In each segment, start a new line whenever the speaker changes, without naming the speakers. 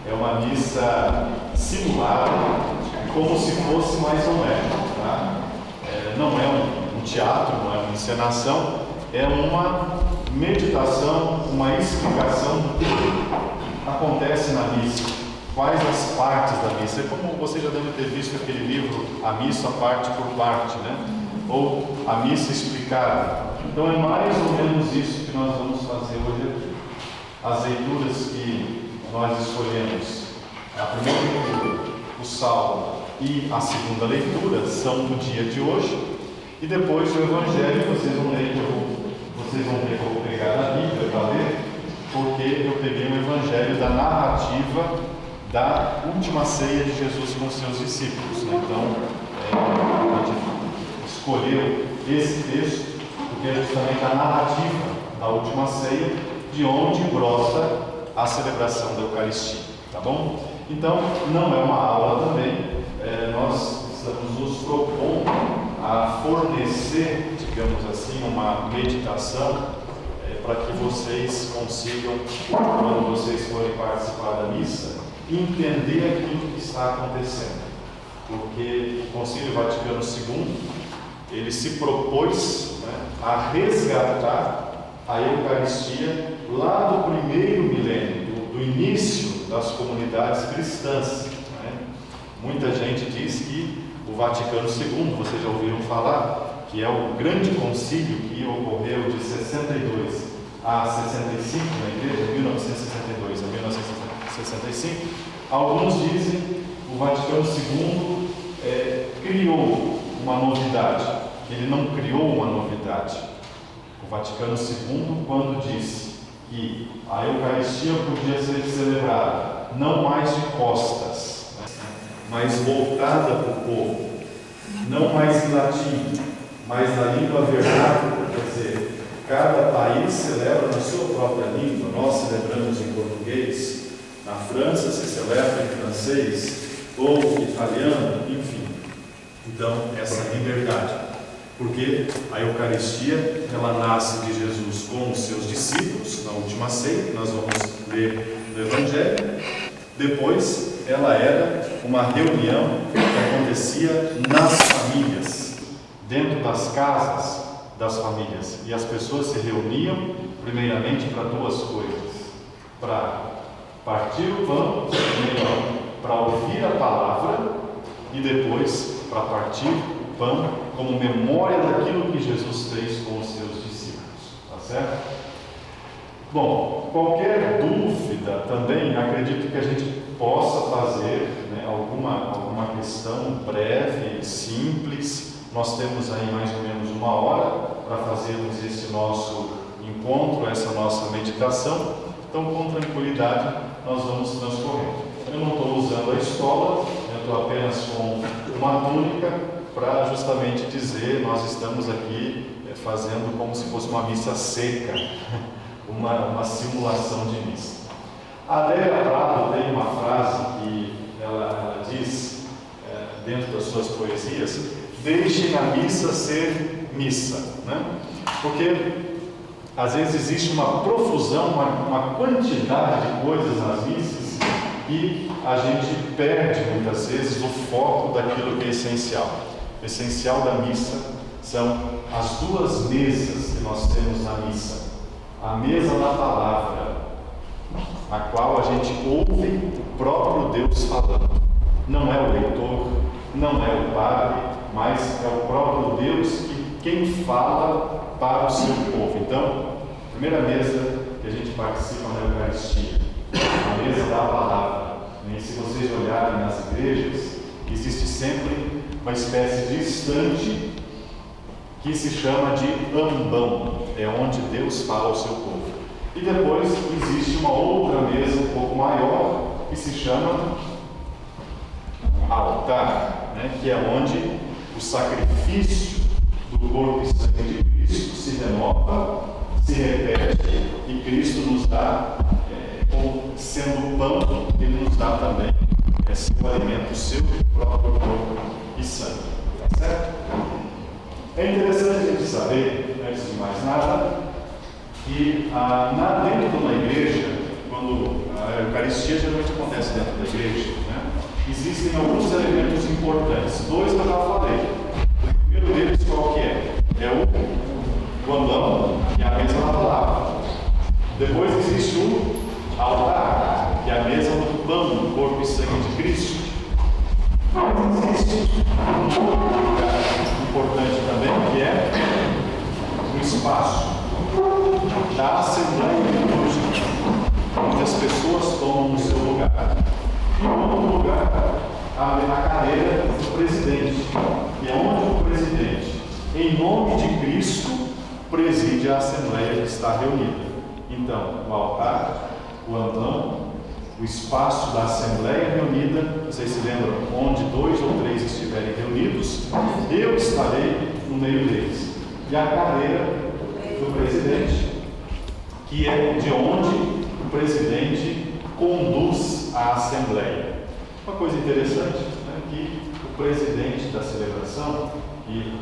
é uma missa simulada, como se fosse mais ou menos, tá? Não é um teatro, não é uma encenação, é uma meditação, uma explicação do que acontece na missa, quais as partes da missa. É como você já deve ter visto aquele livro, A Missa Parte por Parte, né? Ou A Missa Explicada. Então é mais ou menos isso que nós vamos fazer hoje aqui. As leituras que nós escolhemos, a primeira leitura, o Salmo, e a segunda leitura são do dia de hoje, e depois o Evangelho. Vocês vão ver que eu vou pegar na Bíblia para ler, porque eu peguei o Evangelho da narrativa da última ceia de Jesus com os seus discípulos, né? Então, a gente escolheu esse texto porque é justamente a narrativa da última ceia, de onde brota a celebração da Eucaristia, tá bom? Então, não é uma aula também, nós estamos nos propondo a fornecer, digamos assim, uma meditação para que vocês consigam, quando vocês forem participar da missa, entender aquilo que está acontecendo. Porque o Concílio Vaticano II, ele se propôs, né, a resgatar a Eucaristia lá do primeiro milênio, do início das comunidades cristãs, né? Muita gente diz que o Vaticano II, vocês já ouviram falar, que é o grande concílio que ocorreu de 62 a 65 na igreja, de 1962 a 1965, alguns dizem que o Vaticano II criou uma novidade. Ele não criou uma novidade. O Vaticano II, quando disse que a Eucaristia podia ser celebrada não mais de costas, né, mas voltada para o povo, não mais em latim, mas na língua vernácula, quer dizer, cada país celebra na sua própria língua. Nós celebramos em português, na França se celebra em francês ou italiano, enfim. Então, essa liberdade. Porque a Eucaristia, ela nasce de Jesus com os seus discípulos, na última ceia, que nós vamos ler no Evangelho. Depois, ela era uma reunião que acontecia nas famílias, dentro das casas das famílias. E as pessoas se reuniam, primeiramente, para duas coisas: para partir o pão, para ouvir a palavra, e depois para partir o pão como memória daquilo que Jesus fez com os seus discípulos. Tá certo? Bom, qualquer dúvida também, acredito que a gente possa fazer, né, alguma questão breve, simples. Nós temos aí mais ou menos 1 hora para fazermos esse nosso encontro, essa nossa meditação. Então, com tranquilidade, nós vamos transcorrendo. Eu não estou usando a estola, eu estou apenas com uma túnica para justamente dizer, nós estamos aqui fazendo como se fosse uma missa seca, uma simulação de missa. A Adélia Prado tem uma frase que ela diz, dentro das suas poesias: deixem a missa ser missa, né? Porque às vezes existe uma profusão, uma quantidade de coisas nas missas, e a gente perde muitas vezes o foco daquilo que é essencial. O essencial da missa são as duas mesas que nós temos na missa. A mesa da palavra, a qual a gente ouve o próprio Deus falando. Não é o leitor, não é o padre, mas é o próprio Deus quem fala para o seu povo. Então, a primeira mesa que a gente participa na Eucaristia, a mesa da palavra. E se vocês olharem nas igrejas, existe sempre uma espécie de estante que se chama de ambão, é onde Deus fala ao seu povo. E depois existe uma outra mesa um pouco maior, que se chama altar, né? Que é onde o sacrifício do corpo e sangue de Cristo se renova, se repete, e Cristo nos dá, como sendo pão, Ele nos dá também seu alimento, o seu próprio corpo e sangue. Tá certo? É interessante a gente saber, antes de mais nada, que dentro de uma igreja, quando a a Eucaristia geralmente acontece dentro da igreja, né? Existem alguns elementos importantes. Dois eu já falei. O primeiro deles qual que é? É o ambão e a mesa da palavra. Depois existe o altar, que é a mesa do pão, do corpo e sangue de Cristo. Mas existe um outro lugar importante também, que é o espaço da Assembleia Litúrgica, onde as pessoas tomam o seu lugar. E em outro lugar, a cadeira do presidente, que é onde o presidente, em nome de Cristo, preside a Assembleia que está reunida. Então, o altar, o ambão, o espaço da Assembleia reunida, vocês se lembram, onde 2 ou 3 estiverem reunidos, eu estarei no meio deles. E a cadeira do presidente, que é de onde o presidente conduz a Assembleia. Uma coisa interessante, né, que o presidente da celebração, que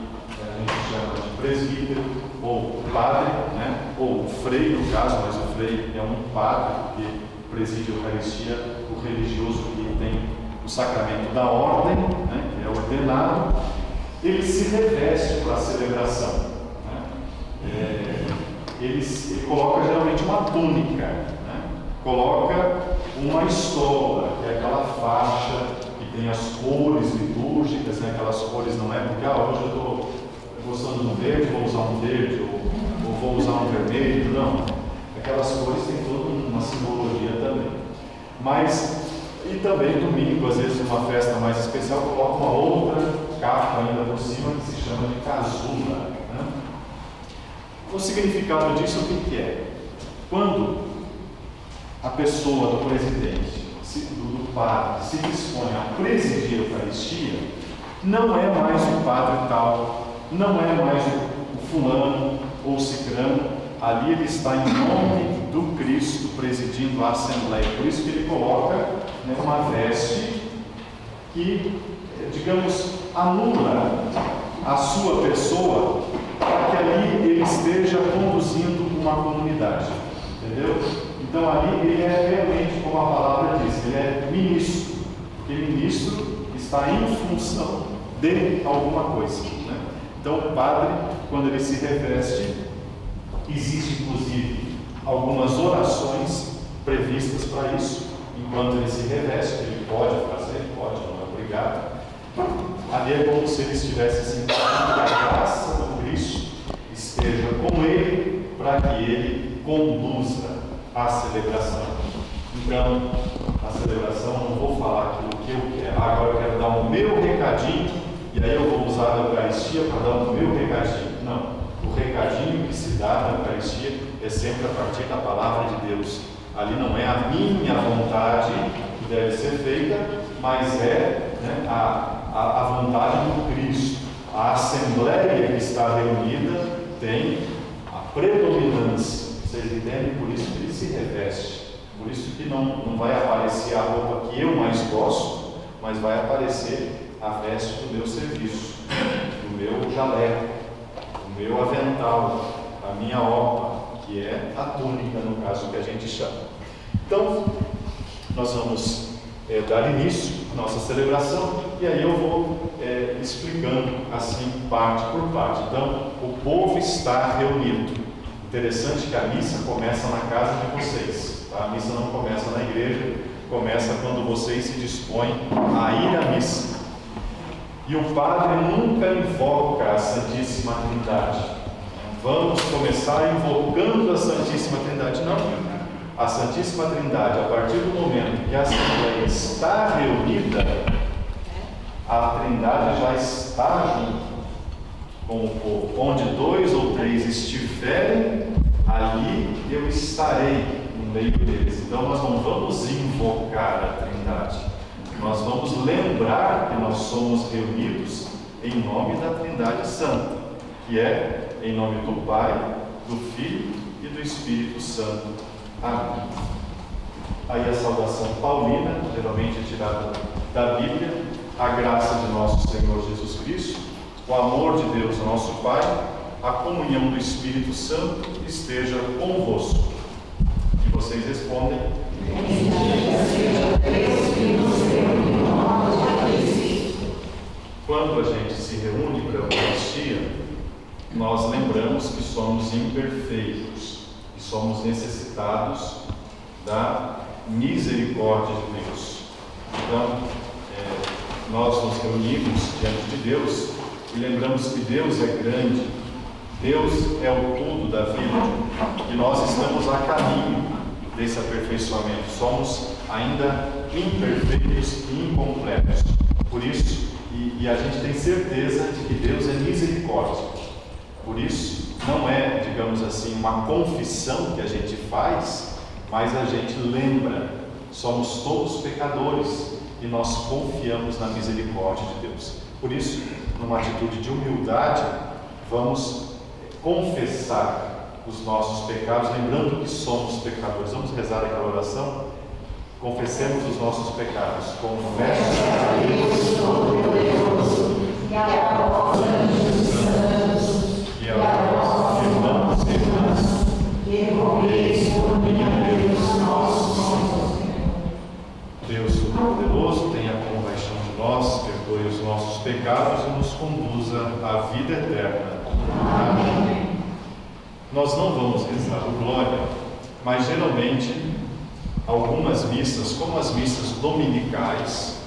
a gente chama de presbítero, ou padre, né, ou frei no caso, mas o frei é um padre que preside a Eucaristia, o religioso que tem o sacramento da ordem, né, que é ordenado, ele se reveste para a celebração. Né? Ele coloca geralmente uma túnica, né? Coloca uma estola, que é aquela faixa que tem as cores litúrgicas, né? Aquelas cores não é porque hoje eu estou gostando do verde, vou usar um verde, ou vou usar um vermelho, não. Aquelas cores têm toda uma simbologia também. Mas, e também domingo, às vezes numa festa mais especial, coloca uma outra capa ainda por cima que se chama de casula. Né? O significado disso o que é? Quando a pessoa do presidente, do padre, se dispõe a presidir a Eucaristia, não é mais o padre tal, não é mais o fulano ou o cicrano, ali ele está em nome do Cristo presidindo a Assembleia. Por isso que ele coloca, né, uma veste que, digamos, anula a sua pessoa para que ali ele esteja conduzindo uma comunidade. Entendeu? Então ali ele é realmente, como a palavra diz, ele é ministro. Porque ministro está em função de alguma coisa. Né? Então o padre, quando ele se reveste, existe inclusive algumas orações previstas para isso, enquanto ele se reveste, ele pode fazer, pode, não é obrigado. Ali é como se ele estivesse sentindo que a graça do Cristo esteja com ele, para que ele conduza a celebração. Então, a celebração, não vou falar aquilo que eu quero, agora eu quero dar o meu recadinho, e aí eu vou usar a Eucaristia para dar o meu recadinho. Não. O recadinho que se dá na Eucaristia é sempre a partir da palavra de Deus. Ali não é a minha vontade que deve ser feita, mas é, né, a vontade do Cristo. A Assembleia que está reunida tem a predominância. Vocês entendem? Por isso que ele se reveste. Por isso que não vai aparecer a roupa que eu mais gosto, mas vai aparecer a veste do meu serviço, do meu jaleco, meu avental, a minha opa, que é a túnica, no caso que a gente chama. Então, nós vamos dar início à nossa celebração, e aí eu vou explicando assim, parte por parte. Então, o povo está reunido. Interessante que a missa começa na casa de vocês. Tá? A missa não começa na igreja, começa quando vocês se dispõem a ir à missa. E o padre nunca invoca a Santíssima Trindade. Vamos começar invocando a Santíssima Trindade. Não. A Santíssima Trindade, a partir do momento que a Assembleia está reunida, a Trindade já está junto com o povo. Onde 2 ou 3 estiverem, ali eu estarei no meio deles. Então nós não vamos invocar a Trindade. Nós vamos lembrar que nós somos reunidos em nome da Trindade Santa, que é em nome do Pai, do Filho e do Espírito Santo. Amém. Aí a saudação paulina, geralmente tirada da Bíblia: a graça de nosso Senhor Jesus Cristo, o amor de Deus, nosso Pai, a comunhão do Espírito Santo esteja convosco. E vocês respondem: Quando a gente se reúne para a Eucaristia, nós lembramos que somos imperfeitos e somos necessitados da misericórdia de Deus. Então, nós nos reunimos diante de Deus e lembramos que Deus é grande, Deus é o tudo da vida e nós estamos a caminho desse aperfeiçoamento. Somos ainda imperfeitos e incompletos. Por isso, e a gente tem certeza de que Deus é misericórdia. Por isso, não é, digamos assim, uma confissão que a gente faz, mas a gente lembra, somos todos pecadores e nós confiamos na misericórdia de Deus. Por isso, numa atitude de humildade, vamos confessar os nossos pecados, lembrando que somos pecadores. Vamos rezar aquela oração? Confessemos os nossos pecados. Confesso a Deus Todo-Poderoso e a vós, anjos santos, e a vós, irmãos e irmãs, que rogueis por mim a Deus nosso. Deus Todo-Poderoso, tenha compaixão de nós, perdoe os nossos pecados e nos conduza à vida eterna. Amém. Nós não vamos rezar o Glória, mas geralmente algumas missas, como as missas dominicais,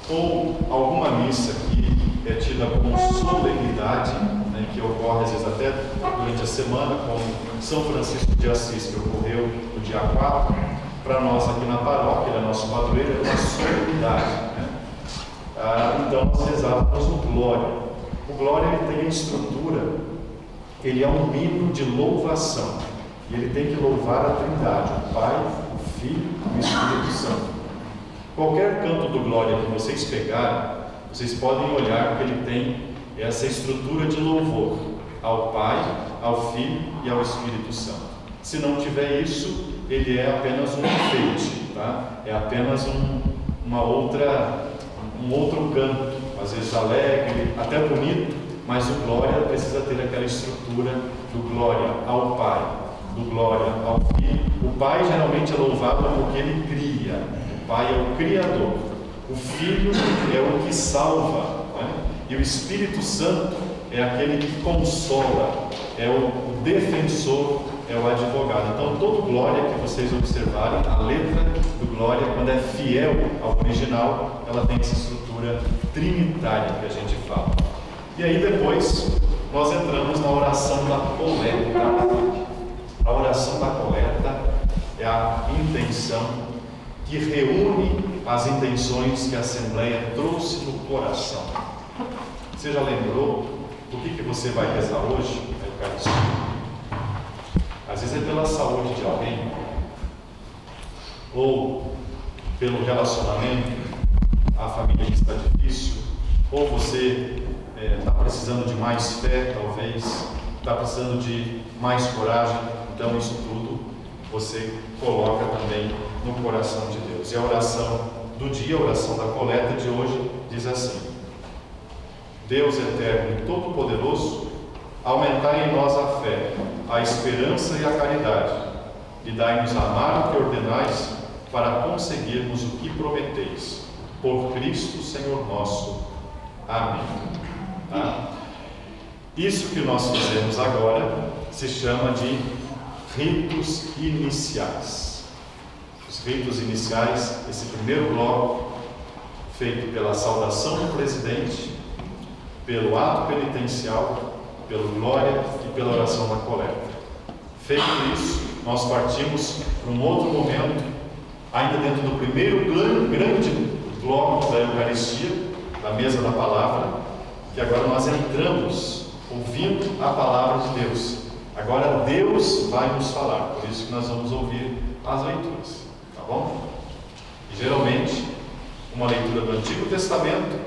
ou alguma missa que é tida como solenidade, né, que ocorre às vezes até durante a semana, como São Francisco de Assis, que ocorreu no dia 4, para nós aqui na paróquia, é nosso padroeiro, é uma solenidade. Né? Então nós rezávamos o Glória. O Glória ele tem a estrutura, ele é um hino de louvação, e ele tem que louvar a Trindade, o Pai, o Filho e o Espírito Santo. Qualquer canto do Glória que vocês pegarem, vocês podem olhar que ele tem essa estrutura de louvor ao Pai, ao Filho e ao Espírito Santo. Se não tiver isso, ele é apenas um enfeite, tá? É apenas um outro canto, às vezes alegre, até bonito, mas o Glória precisa ter aquela estrutura do Glória ao Pai, do Glória ao Filho. O Pai geralmente é louvado porque ele cria, o Pai é o Criador, o Filho é o que salva, né? E o Espírito Santo é aquele que consola, é o defensor, é o advogado. Então, todo Glória que vocês observarem, a letra do Glória, quando é fiel ao original, ela tem essa estrutura trinitária que a gente fala. E aí depois, nós entramos na oração da coleta. A oração da coleta é a intenção que reúne as intenções que a Assembleia trouxe no coração. Você já lembrou do que você vai rezar hoje na Eucaristia? Às vezes é pela saúde de alguém, ou pelo relacionamento, a família que está difícil, ou você está precisando de mais fé, talvez, está precisando de mais coragem. Então isso tudo você coloca também no coração de Deus. E a oração do dia, a oração da coleta de hoje, diz assim: Deus eterno e todo-poderoso, aumentai em nós a fé, a esperança e a caridade, e dai-nos a amar o que ordenais, para conseguirmos o que prometeis. Por Cristo Senhor nosso. Amém. Tá? Isso que nós fizemos agora se chama de ritos iniciais. Os ritos iniciais, esse primeiro bloco, feito pela saudação do presidente, pelo ato penitencial, pelo Glória e pela oração da coleta. Feito isso, nós partimos para um outro momento, ainda dentro do primeiro grande bloco da Eucaristia, da mesa da palavra, que agora nós entramos ouvindo a palavra de Deus. Agora Deus vai nos falar, por isso que nós vamos ouvir as leituras, tá bom? E geralmente, uma leitura do Antigo Testamento,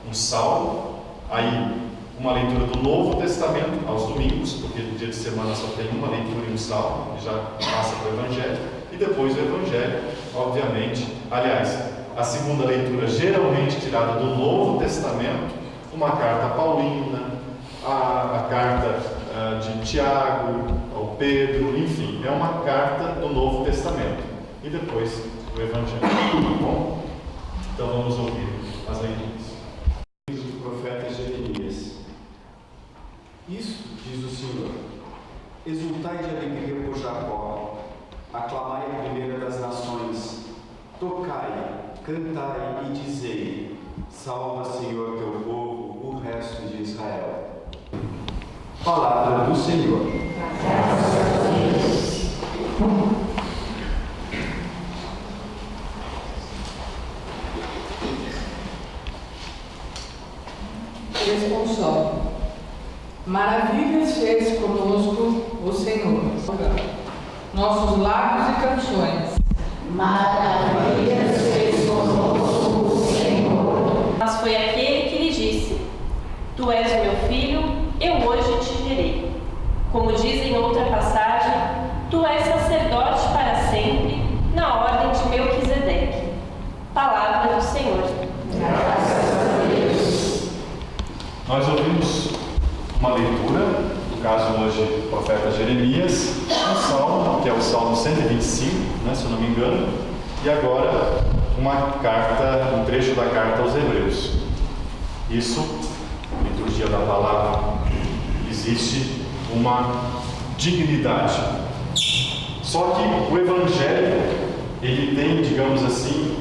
um salmo, aí uma leitura do Novo Testamento aos domingos, porque no dia de semana só tem uma leitura e um salmo, e já passa para o Evangelho, e depois o Evangelho, obviamente. Aliás, a segunda leitura geralmente tirada do Novo Testamento, uma carta paulina, a carta de Tiago, ao Pedro, enfim, é uma carta do Novo Testamento. E depois do Evangelho. Tá bom? Então vamos ouvir as leituras.
Do profeta Jeremias. Isso diz o Senhor: exultai de alegria por Jacó, aclamai a primeira das nações, tocai, cantai e dizei: salva, Senhor, teu povo, o resto de Israel. Palavra do Senhor.
Graças a Deus. Responsório. Maravilhas fez conosco o Senhor. Nossos lábios e canções. Maravilhas fez conosco o Senhor.
Mas foi aquele que lhe disse: Tu és o meu filho, eu hoje te gerei. Como diz em outra passagem, tu és sacerdote para sempre, na ordem de Melquisedeque. Palavra do Senhor.
Graças a Deus.
Nós ouvimos uma leitura, no caso hoje do profeta Jeremias, um salmo, que é o Salmo 125, se eu não me engano, e agora uma carta, um trecho da carta aos Hebreus. Isso, liturgia da palavra, existe uma dignidade. Só que o Evangelho, ele tem, digamos assim,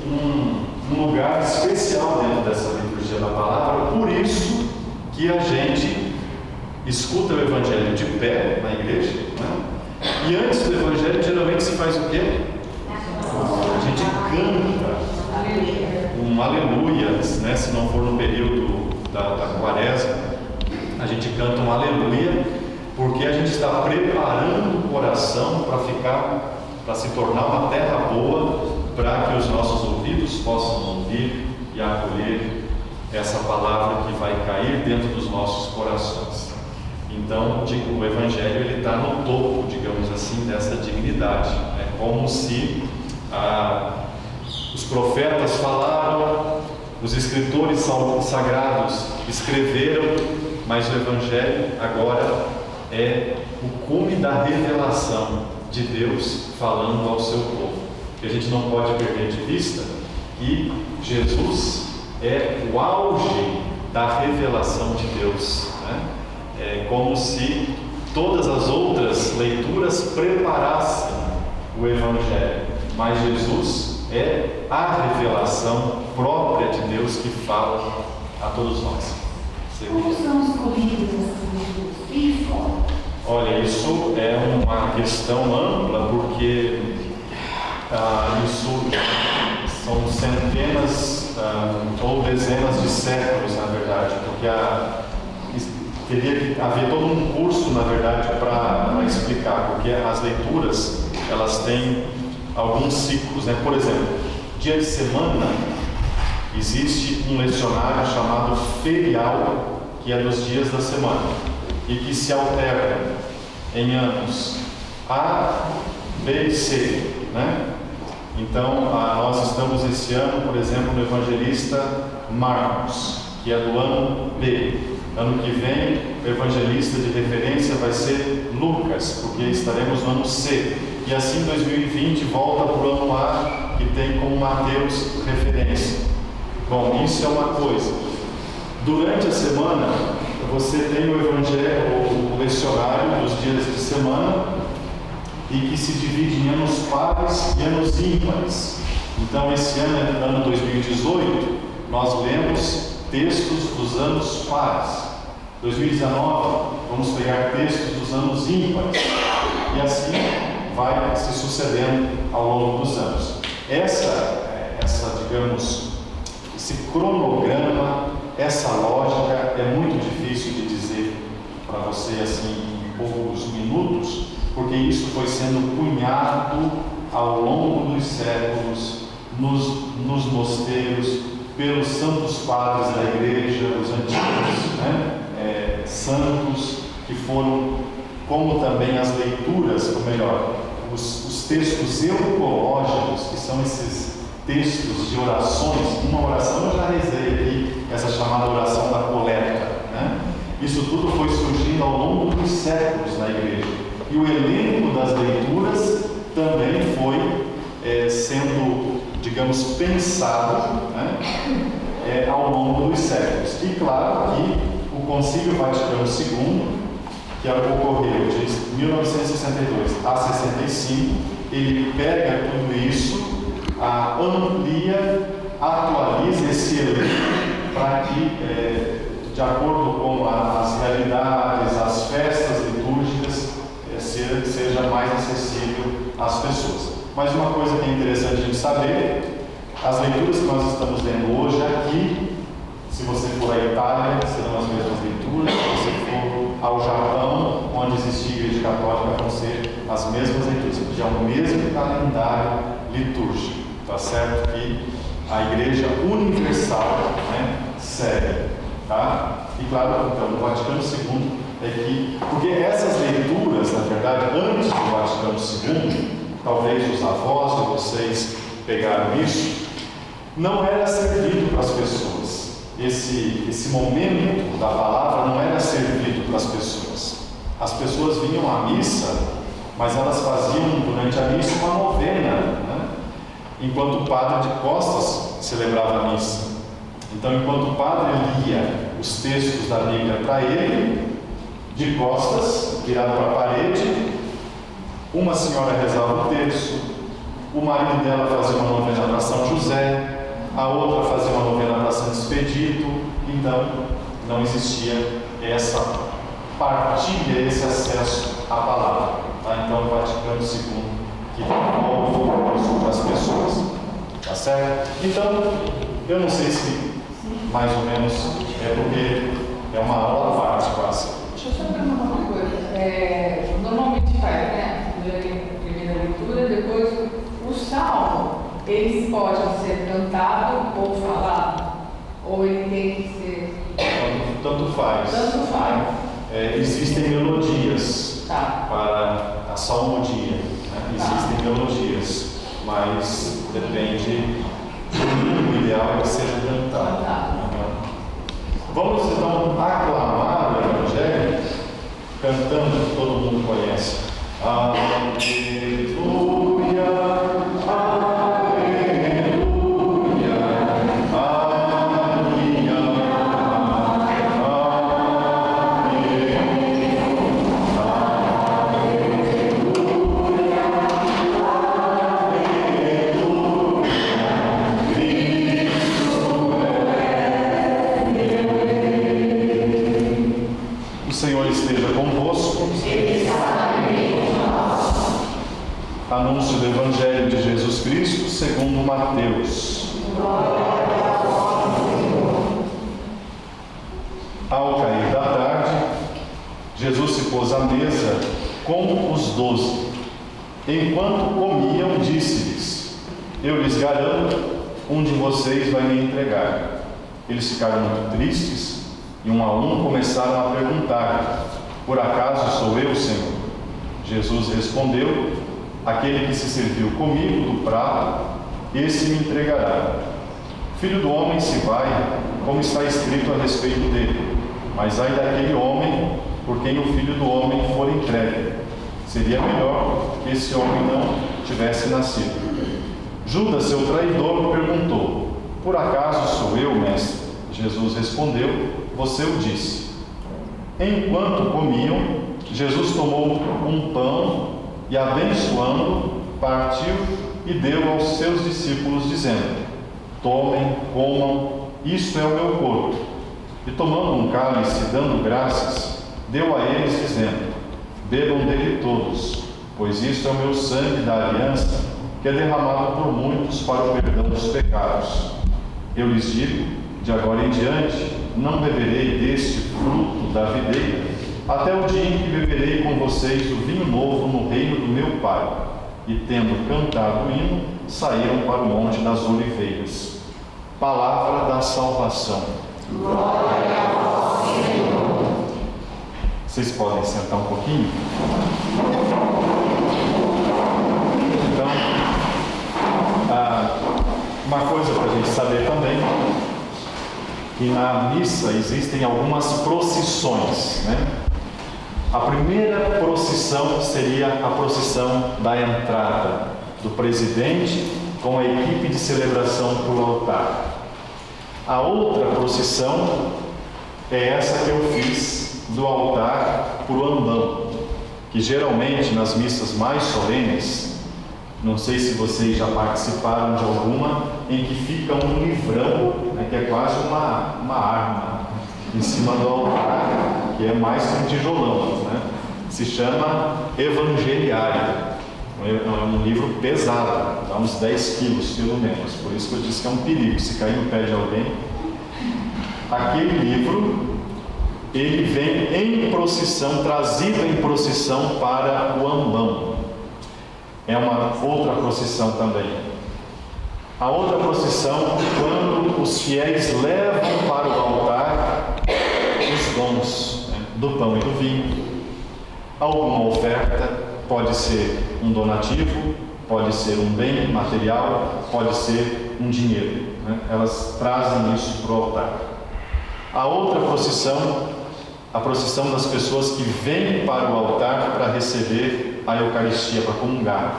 um lugar especial dentro dessa liturgia da palavra, por isso que a gente escuta o Evangelho de pé na igreja, E antes do Evangelho, geralmente se faz o quê? A gente canta um aleluia, se não for no período da quaresma, a gente canta um aleluia, porque a gente está preparando o coração para se tornar uma terra boa, para que os nossos ouvidos possam ouvir e acolher essa palavra que vai cair dentro dos nossos corações. Então, o Evangelho ele está no topo, digamos assim, dessa dignidade. É como se os profetas falaram, os escritores sagrados escreveram, mas o Evangelho agora é o cume da revelação de Deus falando ao seu povo. Que a gente não pode perder de vista que Jesus é o auge da revelação de Deus. É como se todas as outras leituras preparassem o Evangelho, mas Jesus é a revelação própria de Deus que fala a todos nós.
Como são escolhidas essas leituras?
Olha, isso é uma questão ampla, porque isso são centenas ou dezenas de séculos, na verdade, porque teria que haver todo um curso, na verdade, para explicar, porque as leituras, elas têm alguns ciclos, Por exemplo, dia de semana, existe um lecionário chamado ferial, que é dos dias da semana, e que se alterna em anos A, B e C, Então, nós estamos esse ano, por exemplo, no evangelista Marcos, que é do ano B. Ano que vem, o evangelista de referência vai ser Lucas, porque estaremos no ano C. E assim, 2020 volta para o ano A, que tem como Mateus referência. Bom, isso é uma coisa. Durante a semana, você tem o evangelho, o lecionário dos dias de semana, e que se divide em anos pares e anos ímpares. Então, esse ano 2018, nós lemos textos dos anos pares. 2019, vamos pegar textos dos anos ímpares. E assim vai se sucedendo ao longo dos anos. Digamos, esse cronograma, essa lógica é muito difícil de dizer para você assim em poucos minutos, porque isso foi sendo cunhado ao longo dos séculos nos mosteiros, pelos santos padres da igreja, os antigos santos, que foram, como também as leituras, ou melhor, os textos eucológicos, que são esses textos de orações. Uma oração eu já rezei aqui, essa chamada oração da coleta. Isso tudo foi surgindo ao longo dos séculos na igreja. E o elenco das leituras também foi sendo digamos, pensado, né, ao longo dos séculos. E claro que o Concílio Vaticano II, que ocorreu de 1962 a 65, ele pega tudo isso, amplia, atualiza esse elenco para que, de acordo com as realidades, as festas litúrgicas, seja mais acessível às pessoas. Mas uma coisa que é interessante a gente saber, as leituras que nós estamos lendo hoje aqui, se você for à Itália, serão as mesmas leituras. Se você for ao Japão, onde existe a Igreja Católica, vão ser as mesmas leituras, porque é o mesmo calendário litúrgico, tá certo? Que a Igreja Universal, né, segue, tá? E claro, então, o Vaticano II é que, porque essas leituras, na verdade, antes do Vaticano II, talvez os avós de vocês pegaram isso, não era servido para as pessoas. Esse momento da palavra não era servido para as pessoas. As pessoas vinham à missa, mas elas faziam durante a missa uma novena, né? Enquanto o padre de costas celebrava a missa. Então, enquanto o padre lia os textos da Bíblia para ele, de costas, virado para a parede, uma senhora rezava o terço, o marido dela fazia uma novena para São José, a outra fazia uma novena para Santo Expedito. Então, não existia essa partilha, esse acesso à palavra. Tá? Então, o Vaticano II que devolve isso para as pessoas. Tá certo? Então, eu não sei se mais ou menos é porque é uma aula à parte quase.
Deixa eu só perguntar uma coisa. Normalmente faz, né? Primeira leitura, depois o salmo, eles podem ser cantado ou falado? Ou ele tem que ser.
Tanto faz.
Tanto faz.
Existem melodias para a salmodia, né? Existem melodias, mas depende. O ideal é que seja cantado. Vamos então aclamar o Evangelho cantando que todo mundo conhece. Aleluia, aleluia, aleluia, O Senhor esteja convosco. Anúncio do Evangelho de Jesus Cristo segundo Mateus. Ao cair da tarde, Jesus se pôs à mesa com os 12. Enquanto comiam, disse-lhes: Eu lhes garanto, um de vocês vai me entregar. Eles ficaram muito tristes e um a um começaram a perguntar: Por acaso sou eu, Senhor? Jesus respondeu: Aquele que se serviu comigo do prato, esse me entregará. Filho do homem se vai, como está escrito a respeito dele. Mas ai daquele homem por quem o Filho do homem for entregue. Seria melhor que esse homem não tivesse nascido. Judas, seu traidor, perguntou: Por acaso sou eu, mestre? Jesus respondeu: Você o disse. Enquanto comiam, Jesus tomou um pão e, abençoando, partiu e deu aos seus discípulos, dizendo: Tomem, comam, isto é o meu corpo. E tomando um cálice, dando graças, deu a eles, dizendo: Bebam dele todos, pois isto é o meu sangue da aliança, que é derramado por muitos para o perdão dos pecados. Eu lhes digo, de agora em diante, não beberei deste fruto da videira, até o dia em que beberei com vocês o vinho novo no reino do meu Pai. E, tendo cantado o hino, saíram para o Monte das Oliveiras. Palavra da salvação.
Glória ao Senhor.
Vocês podem sentar um pouquinho? Então, uma coisa para a gente saber também, que na missa existem algumas procissões, né? A primeira procissão seria a procissão da entrada do presidente com a equipe de celebração para o altar. A outra procissão é essa que eu fiz do altar para o ambão, que geralmente nas missas mais solenes, não sei se vocês já participaram de alguma, em que fica um livrão, né, que é quase uma arma em cima do altar, que é mais que um tijolão, né? Se chama Evangeliário. É um livro pesado, dá uns 10 quilos pelo menos, por isso que eu disse que é um perigo, se cair no pé de alguém. Aquele livro, ele vem em procissão, trazido em procissão para o ambão. É uma outra procissão também. A outra procissão, quando os fiéis levam para o altar os dons, né, do pão e do vinho. Alguma oferta, pode ser um donativo, pode ser um bem material, pode ser um dinheiro, né? Elas trazem isso para o altar. A outra procissão, a procissão das pessoas que vêm para o altar para receber a Eucaristia, para comungar.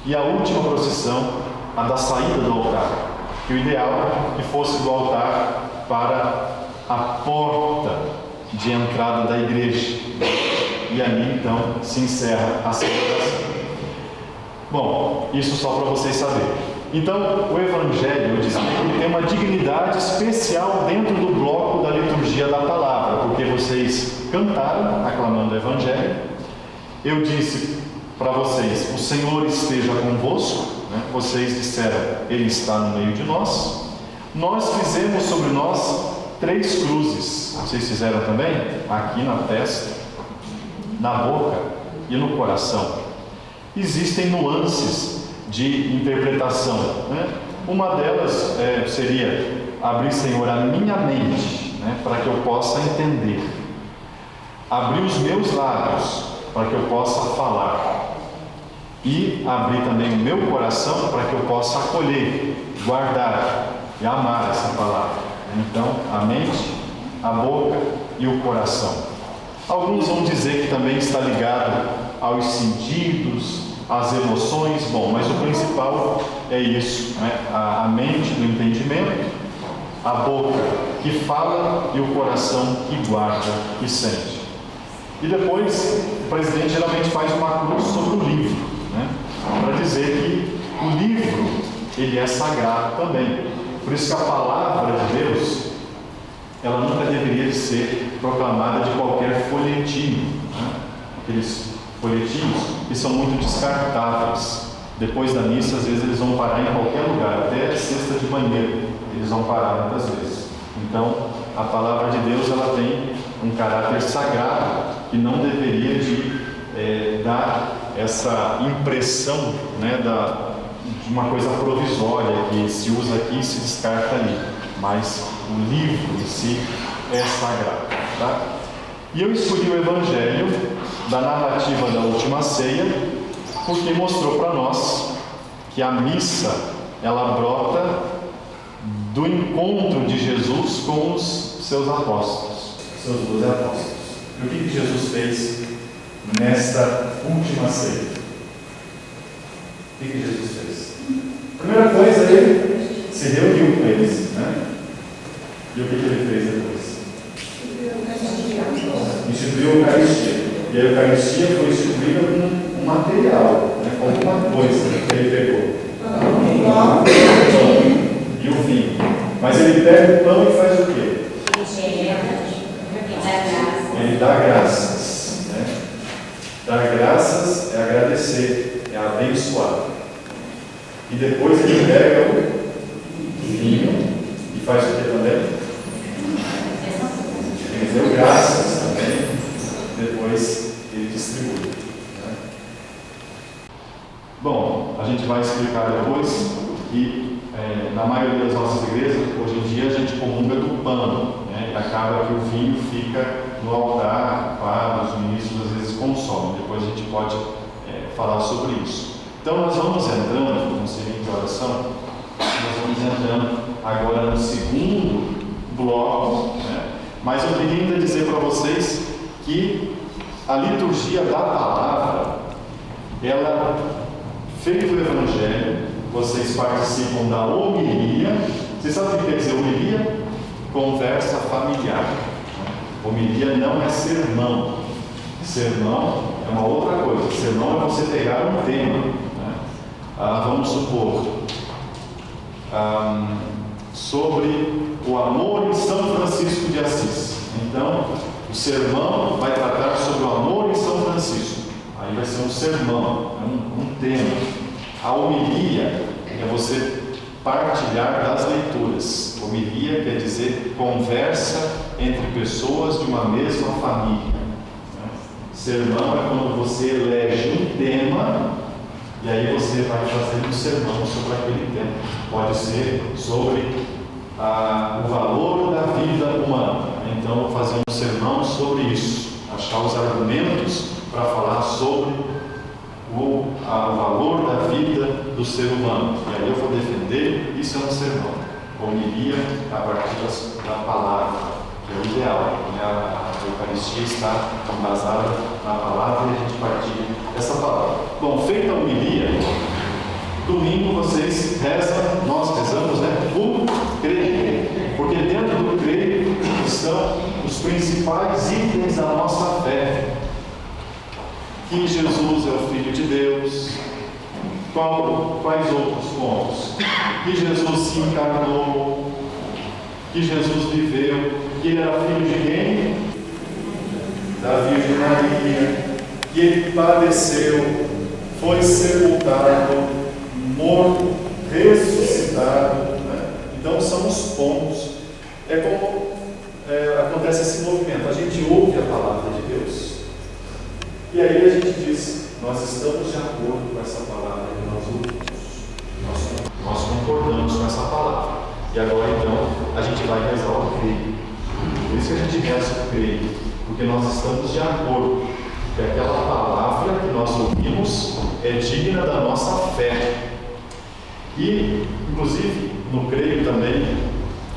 E a última procissão, a da saída do altar, que o ideal é que fosse do altar para a porta de entrada da igreja. E ali então se encerra a celebração. Bom, isso só para vocês saberem. Então, o Evangelho, eu disse, ele tem uma dignidade especial dentro do bloco da liturgia da palavra, porque vocês cantaram aclamando o Evangelho. Eu disse para vocês, o Senhor esteja convosco, né? Vocês disseram, Ele está no meio de nós. Nós fizemos sobre nós 3 cruzes. Vocês fizeram também? Aqui na testa, na boca e no coração. Existem nuances de interpretação, né? Uma delas seria abrir, Senhor, a minha mente, né, para que eu possa entender. Abrir os meus lábios para que eu possa falar. E abrir também o meu coração para que eu possa acolher, guardar e amar essa palavra. Então, a mente, a boca e o coração. Alguns vão dizer que também está ligado aos sentidos, às emoções, bom, mas o principal é isso, né? A mente do entendimento, a boca que fala e o coração que guarda e sente. E depois, o presidente geralmente faz uma cruz sobre o livro, né? Para dizer que o livro, ele é sagrado também. Por isso que a palavra de Deus, ela nunca deveria ser proclamada de qualquer folhetinho, né? Aqueles folhetinhos que são muito descartáveis. Depois da missa, às vezes eles vão parar em qualquer lugar, até cesta de banheiro, eles vão parar muitas vezes. Então, a palavra de Deus, ela tem um caráter sagrado que não deveria dar essa impressão, né, de uma coisa provisória que se usa aqui e se descarta ali. Mas o livro em si é sagrado, tá? E eu escolhi o Evangelho da narrativa da última ceia, porque mostrou para nós que a missa, ela brota do encontro de Jesus com os seus apóstolos, seus 12 apóstolos. E o que Jesus fez nesta última ceia? O que Jesus fez? Primeira coisa, ele se reuniu com eles, né? E o que ele fez depois? Instituiu a Eucaristia. E a Eucaristia foi instituída com um material, né, com alguma coisa que ele pegou. E o vinho. Mas ele pega o pão e faz o quê? Ele dá graças. Né? Dar graças é agradecer, é abençoar. E depois ele pega o vinho e faz o quê também? Ele deu graças também, depois ele distribui. Né? Bom, a gente vai explicar depois que na maioria das nossas igrejas, hoje em dia, a gente comunga do pão, né? E acaba que o vinho fica no altar, para os ministros às vezes consomem. Depois a gente pode falar sobre isso. Então nós vamos entrando no seguinte oração, nós vamos entrando agora no segundo bloco, né? Mas eu queria ainda dizer para vocês que a liturgia da palavra, ela, feito o Evangelho, vocês participam da homilia. Vocês sabem o que quer dizer homilia? Conversa familiar. Homilia não é sermão. Sermão é uma outra coisa. Sermão é você pegar um tema, né? Vamos supor, sobre o amor em São Francisco de Assis. Então, o sermão vai tratar sobre o amor em São Francisco. Aí vai ser um sermão, um tema. A homilia é você partilhar das leituras. Homilia quer dizer conversa entre pessoas de uma mesma família. Sermão é quando você elege um tema e aí você vai fazer um sermão sobre aquele tema. Pode ser sobre o valor da vida humana. Então, vou fazer um sermão sobre isso. Achar os argumentos para falar sobre o valor da vida do ser humano. E aí eu vou defender, isso é um sermão. Homilia a partir da palavra, que é o ideal, né? A Eucaristia está embasada na palavra e a gente partilha essa palavra. Bom, feita a homilia, domingo vocês rezam, nós rezamos, né? O creio, porque dentro do creio estão os principais itens da nossa fé. Que Jesus é o Filho de Deus. Quais outros pontos? Que Jesus se encarnou, que Jesus viveu, que ele era filho de quem? Da Virgem Maria, que ele padeceu, foi sepultado, morto, ressuscitado, né? Então são os pontos. É como acontece esse movimento. A gente ouve a palavra de Deus e aí a gente diz: nós estamos de acordo com essa palavra que nós ouvimos, nós concordamos com essa palavra, e agora então a gente vai rezar o creio. Por isso que a gente reza o creio, porque nós estamos de acordo que aquela palavra que nós ouvimos é digna da nossa fé. E, inclusive, no creio também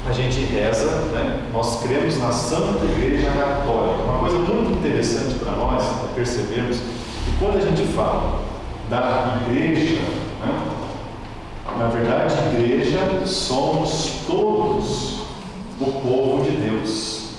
a gente reza, né? Nós cremos na Santa Igreja Católica. Uma coisa muito interessante para nós é percebermos que quando a gente fala da igreja, né? Na verdade, igreja somos todos o povo de Deus.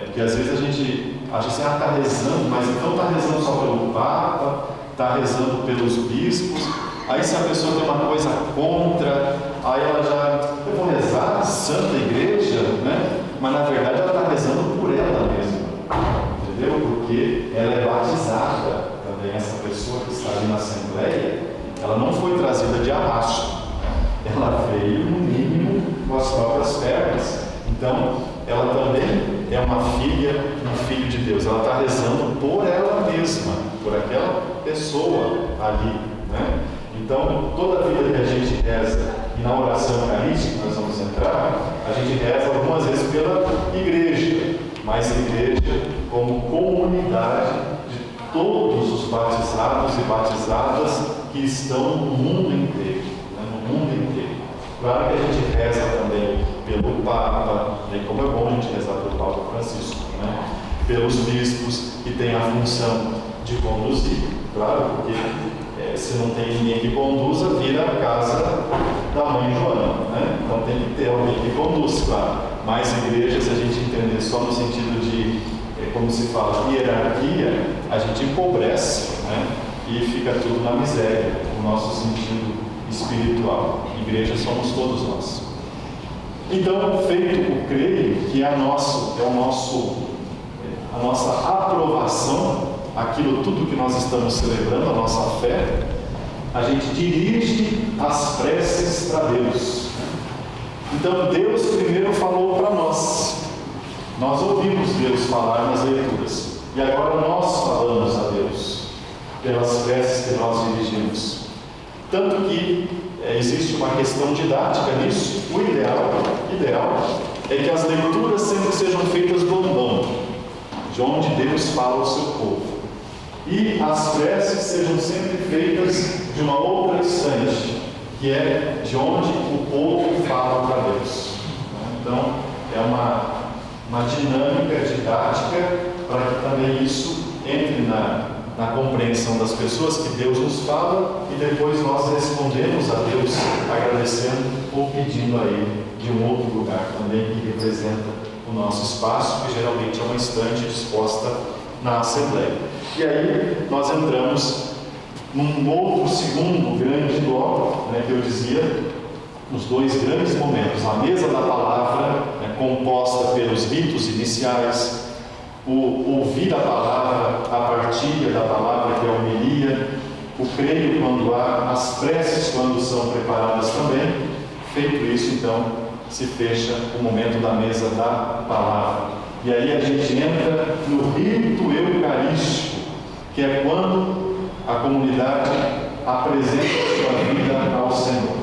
Porque às vezes a gente acha assim: está rezando, mas então está rezando só pelo Papa, está rezando pelos bispos. Aí se a pessoa tem uma coisa contra, aí ela já, eu vou rezar Santa Igreja, né? Mas na verdade ela está rezando por ela mesma, entendeu? Porque ela é batizada também. Essa pessoa que está ali na Assembleia, ela não foi trazida de arrasto, ela veio no mínimo com as próprias pernas. Então ela também é uma filha, um filho de Deus. Ela está rezando por ela mesma, por aquela pessoa ali, né? Então, toda a vida que a gente reza, e na oração eucarística nós vamos entrar, a gente reza algumas vezes pela igreja, mas a igreja como comunidade de todos os batizados e batizadas que estão no mundo inteiro, né? No mundo inteiro. Claro que a gente reza também pelo Papa, né? Como é bom a gente rezar pelo Papa Francisco, né? Pelos bispos que têm a função de conduzir, claro, porque se não tem ninguém que conduza, vira a casa da mãe Joana, né? Então tem que ter alguém que conduz, claro. Mas igreja, se a gente entender só no sentido de, como se fala, hierarquia, a gente empobrece, né? E fica tudo na miséria, no nosso sentido espiritual. Igreja somos todos nós. Então, feito o creio, que é a nossa aprovação, aquilo tudo que nós estamos celebrando, a nossa fé, a gente dirige as preces para Deus. Então Deus primeiro falou para nós ouvimos Deus falar nas leituras, e agora nós falamos a Deus pelas preces que nós dirigimos. Tanto que existe uma questão didática nisso. O ideal é que as leituras sempre sejam feitas do ambão, de onde Deus fala ao seu povo, e as preces sejam sempre feitas de uma outra instante, que é de onde o povo fala para Deus. Então, é uma dinâmica didática para que também isso entre na na compreensão das pessoas que Deus nos fala e depois nós respondemos a Deus agradecendo ou pedindo a Ele de um outro lugar também que representa o nosso espaço, que geralmente é uma estante disposta na Assembleia. E aí nós entramos num outro segundo grande bloco, que eu dizia, os dois grandes momentos: a mesa da palavra, composta pelos ritos iniciais, o ouvir a palavra, a partilha da palavra, que é a homilia, o creio quando há, as preces quando são preparadas também. Feito isso, então, se fecha o momento da mesa da palavra. E aí a gente entra no rito eucarístico, que é quando a comunidade apresenta a sua vida ao Senhor,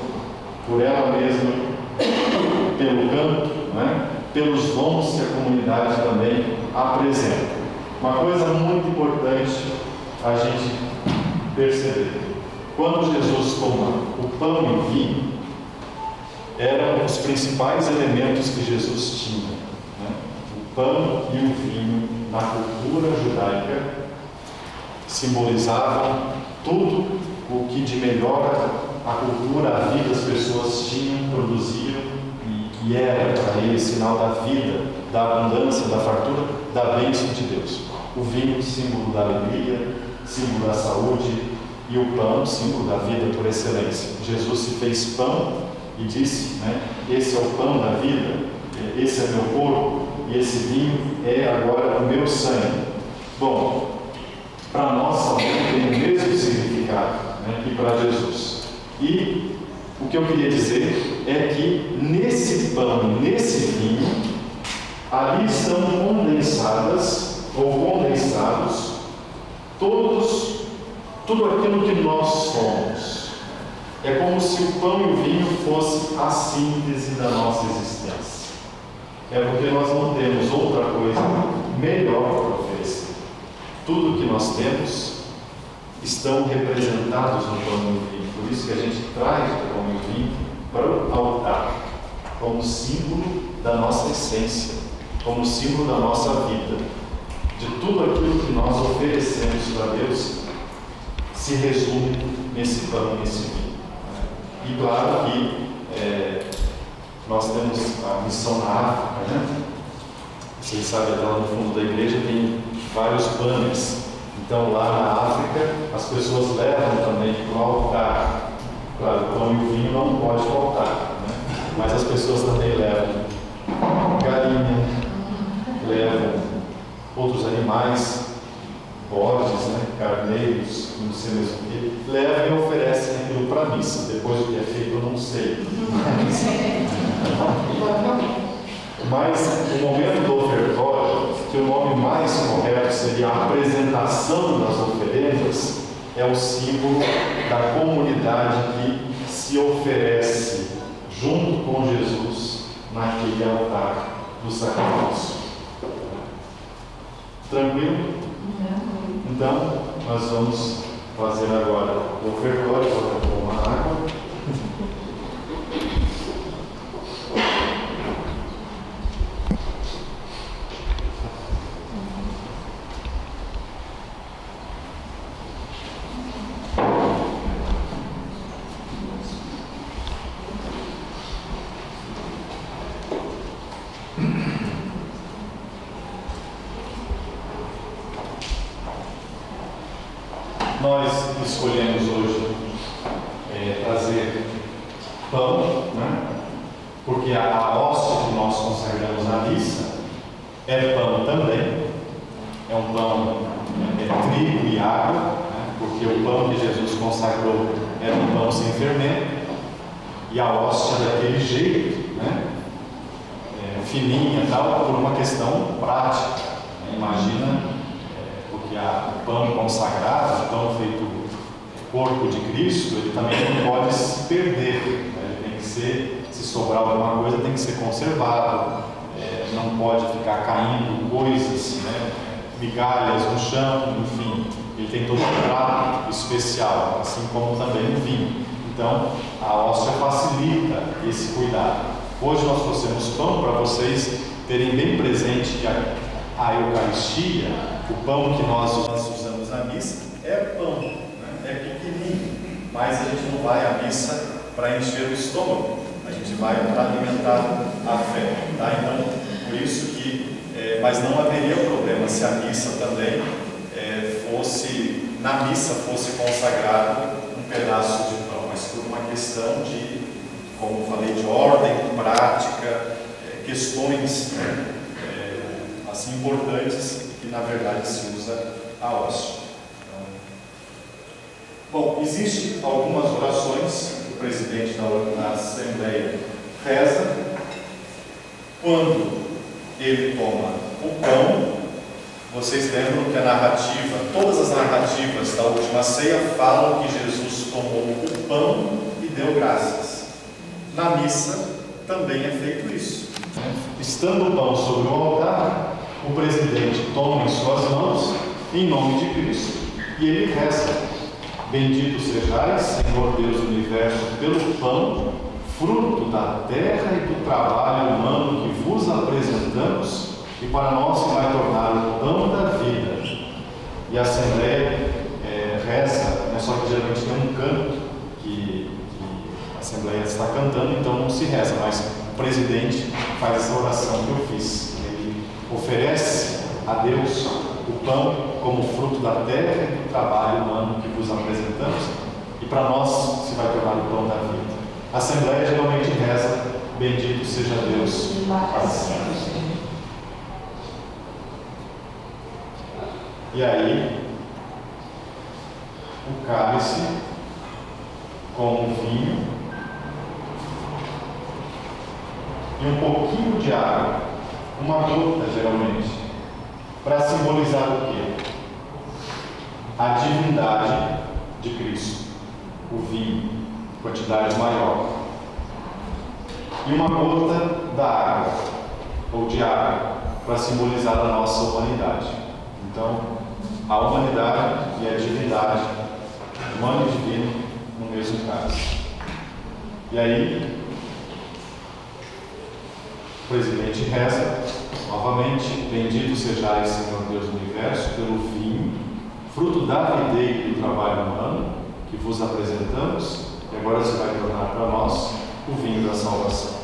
por ela mesma, pelo canto, pelos dons que a comunidade também apresenta. Uma coisa muito importante a gente perceber: quando Jesus toma o pão e o vinho, eram os principais elementos que Jesus tinha. O pão e o vinho, na cultura judaica, simbolizavam tudo o que de melhor a cultura, a vida das pessoas tinham, produziam, e era para eles sinal da vida, da abundância, da fartura, da bênção de Deus. O vinho, símbolo da alegria, símbolo da saúde, e o pão, símbolo da vida por excelência. Jesus se fez pão e disse, esse é o pão da vida, esse é meu corpo, e esse vinho é agora o meu sangue. Bom, para nós também tem o mesmo significado que para Jesus. E o que eu queria dizer é que nesse pão, nesse vinho, ali estão condensadas ou condensados tudo aquilo que nós somos. É como se o pão e o vinho fosse a síntese da nossa existência. É porque nós não temos outra coisa melhor para oferecer. Tudo que nós temos estão representados no pão e no vinho. Por isso que a gente traz o pão e o vinho para o altar, como símbolo da nossa essência, como símbolo da nossa vida. De tudo aquilo que nós oferecemos para Deus, se resume nesse pão e nesse vinho. E claro que nós temos a missão na África, Vocês sabem, lá no fundo da igreja tem vários banners. Então lá na África as pessoas levam também para o altar. Claro, o pão e o vinho não pode faltar, mas as pessoas também levam galinha, levam outros animais, bodes, carneiros, não sei mesmo o que, levam e oferecem aquilo para a missa. Depois o que é feito eu não sei. Mas o momento do ofertório, que o nome mais correto seria a apresentação das oferendas, é o símbolo da comunidade que se oferece junto com Jesus naquele altar do sacrifício. Tranquilo? Então, nós vamos fazer agora o ofertório. Vou tomar água. Nós escolhemos hoje trazer pão, porque a hóstia que nós consagramos na missa é pão também. É um pão, trigo e água, porque o pão que Jesus consagrou era um pão sem fermento, e a hóstia daquele jeito, fininha e tal, por uma questão prática. Imagina, porque o pão consagrado, o pão feito corpo de Cristo, ele também não pode se perder, ele tem que ser, se sobrar alguma coisa, tem que ser conservado, não pode ficar caindo coisas, migalhas no chão, enfim, ele tem todo um trato especial, assim como também o vinho. Então, a hóstia facilita esse cuidado. Hoje nós trouxemos pão para vocês terem bem presente que a Eucaristia, o pão que nós usamos fazemos na missa é pão, né? É pequenininho, mas a gente não vai à missa para encher o estômago, a gente vai para alimentar a fé, tá? Então, por isso que, mas não haveria problema se a missa também na missa fosse consagrado um pedaço de pão, mas por uma questão de, como falei, de ordem, prática, questões assim importantes que na verdade se usa a hóstia. Bom, existem algumas orações que o presidente da Assembleia reza quando ele toma o pão. Vocês lembram que a narrativa, todas as narrativas da última ceia falam que Jesus tomou o pão e deu graças. Na missa também é feito isso. Estando o pão sobre o altar, o presidente toma em suas mãos, em nome de Cristo, e ele reza: Bendito sejais, Senhor Deus do Universo, pelo pão, fruto da terra e do trabalho humano que vos apresentamos, e para nós se vai tornar o pão da vida. E a Assembleia reza, só que geralmente tem um canto que a Assembleia está cantando, então não se reza, mas o presidente faz essa oração que eu fiz. Ele oferece a Deus o pão como fruto da terra e do trabalho humano que vos apresentamos, e para nós se vai tornar o pão da vida. A Assembleia geralmente reza: Bendito seja Deus para sempre. E aí, o cálice com o vinho e um pouquinho de água, uma gota geralmente, para simbolizar o quê? A divindade de Cristo. O vinho, quantidade maior. E uma gota da água, ou de água, para simbolizar a nossa humanidade. Então, a humanidade e a divindade, humano e divino, no mesmo caso. E aí, o presidente reza novamente: Bendito sejais, Senhor Deus do Universo, pelo vinho, fruto da videira e do trabalho humano que vos apresentamos, e agora se vai tornar para nós o vinho da salvação.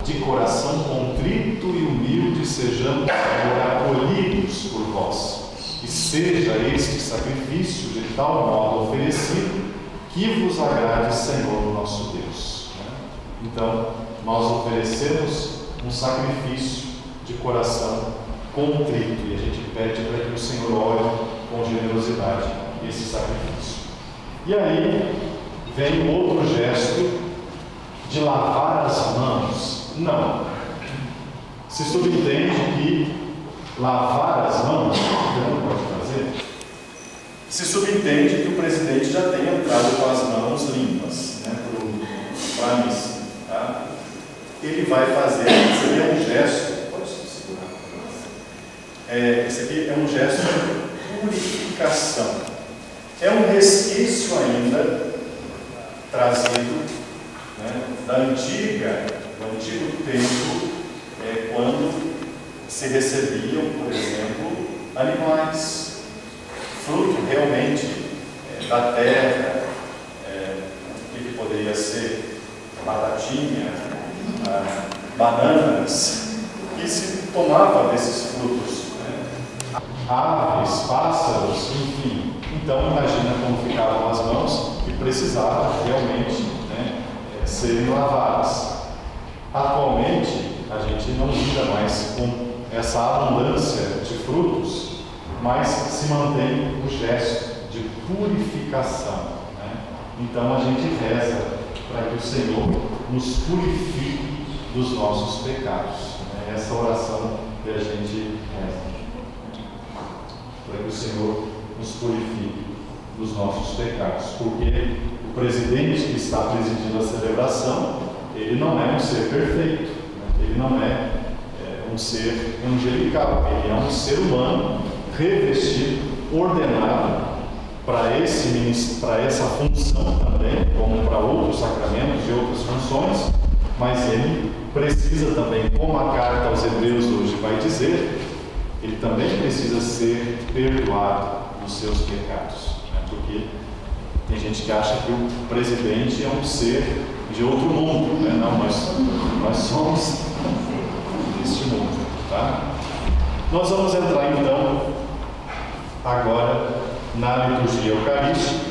De coração contrito e humilde sejamos, Senhor, acolhidos por vós, e seja este sacrifício de tal modo oferecido que vos agrade, Senhor nosso Deus. Então, nós oferecemos um sacrifício de coração contrito, e a gente pede para que o Senhor olhe com generosidade esse sacrifício. E aí vem outro gesto de lavar as mãos. Não. Se subentende que lavar as mãos não pode fazer. Se subentende que o presidente já tem entrado com as mãos limpas, para a missa. Tá? Ele vai fazer, isso aqui é um gesto, pode segurar. Esse aqui é um gesto de purificação. É um resquício ainda trazido do antigo tempo, quando se recebiam, por exemplo, animais, fruto realmente da terra, que poderia ser batatinha, bananas, que se tomava desses frutos, aves, pássaros, enfim. Então imagina como ficavam as mãos, que precisavam realmente serem lavadas. Atualmente a gente não lida mais com essa abundância de frutos, mas se mantém o gesto de purificação. Então a gente reza para que o Senhor nos purifique dos nossos pecados. Essa oração que a gente reza, para que o Senhor nos purifique dos nossos pecados, porque o presidente que está presidindo a celebração, ele não é um ser perfeito, ele não é um ser angelical, ele é um ser humano revestido, ordenado para essa função também, como para outros sacramentos e outras funções, mas ele precisa também, como a carta aos Hebreus hoje vai dizer, ele também precisa ser perdoado dos seus pecados, né? Porque tem gente que acha que o presidente é um ser de outro mundo, né? Não, nós somos deste mundo, tá? Nós vamos entrar então agora na liturgia eucarística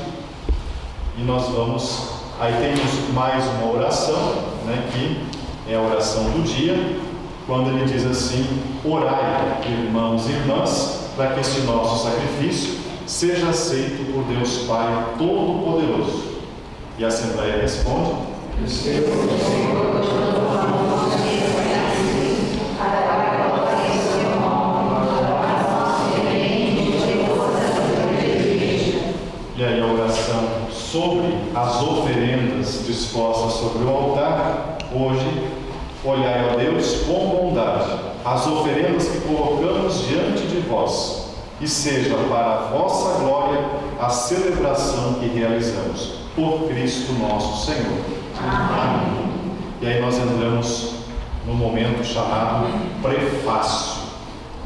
e nós vamos, aí temos mais uma oração, né, que é a oração do dia, quando ele diz assim: orai, irmãos e irmãs, para que este nosso sacrifício seja aceito por Deus Pai Todo-Poderoso. E a Assembleia responde: E aí a oração sobre as oferendas dispostas sobre o altar, hoje: olhai, ó Deus, com bondade as oferendas que colocamos diante de vós, e seja para a vossa glória a celebração que realizamos, por Cristo nosso Senhor. Amém. E aí nós entramos no momento chamado prefácio.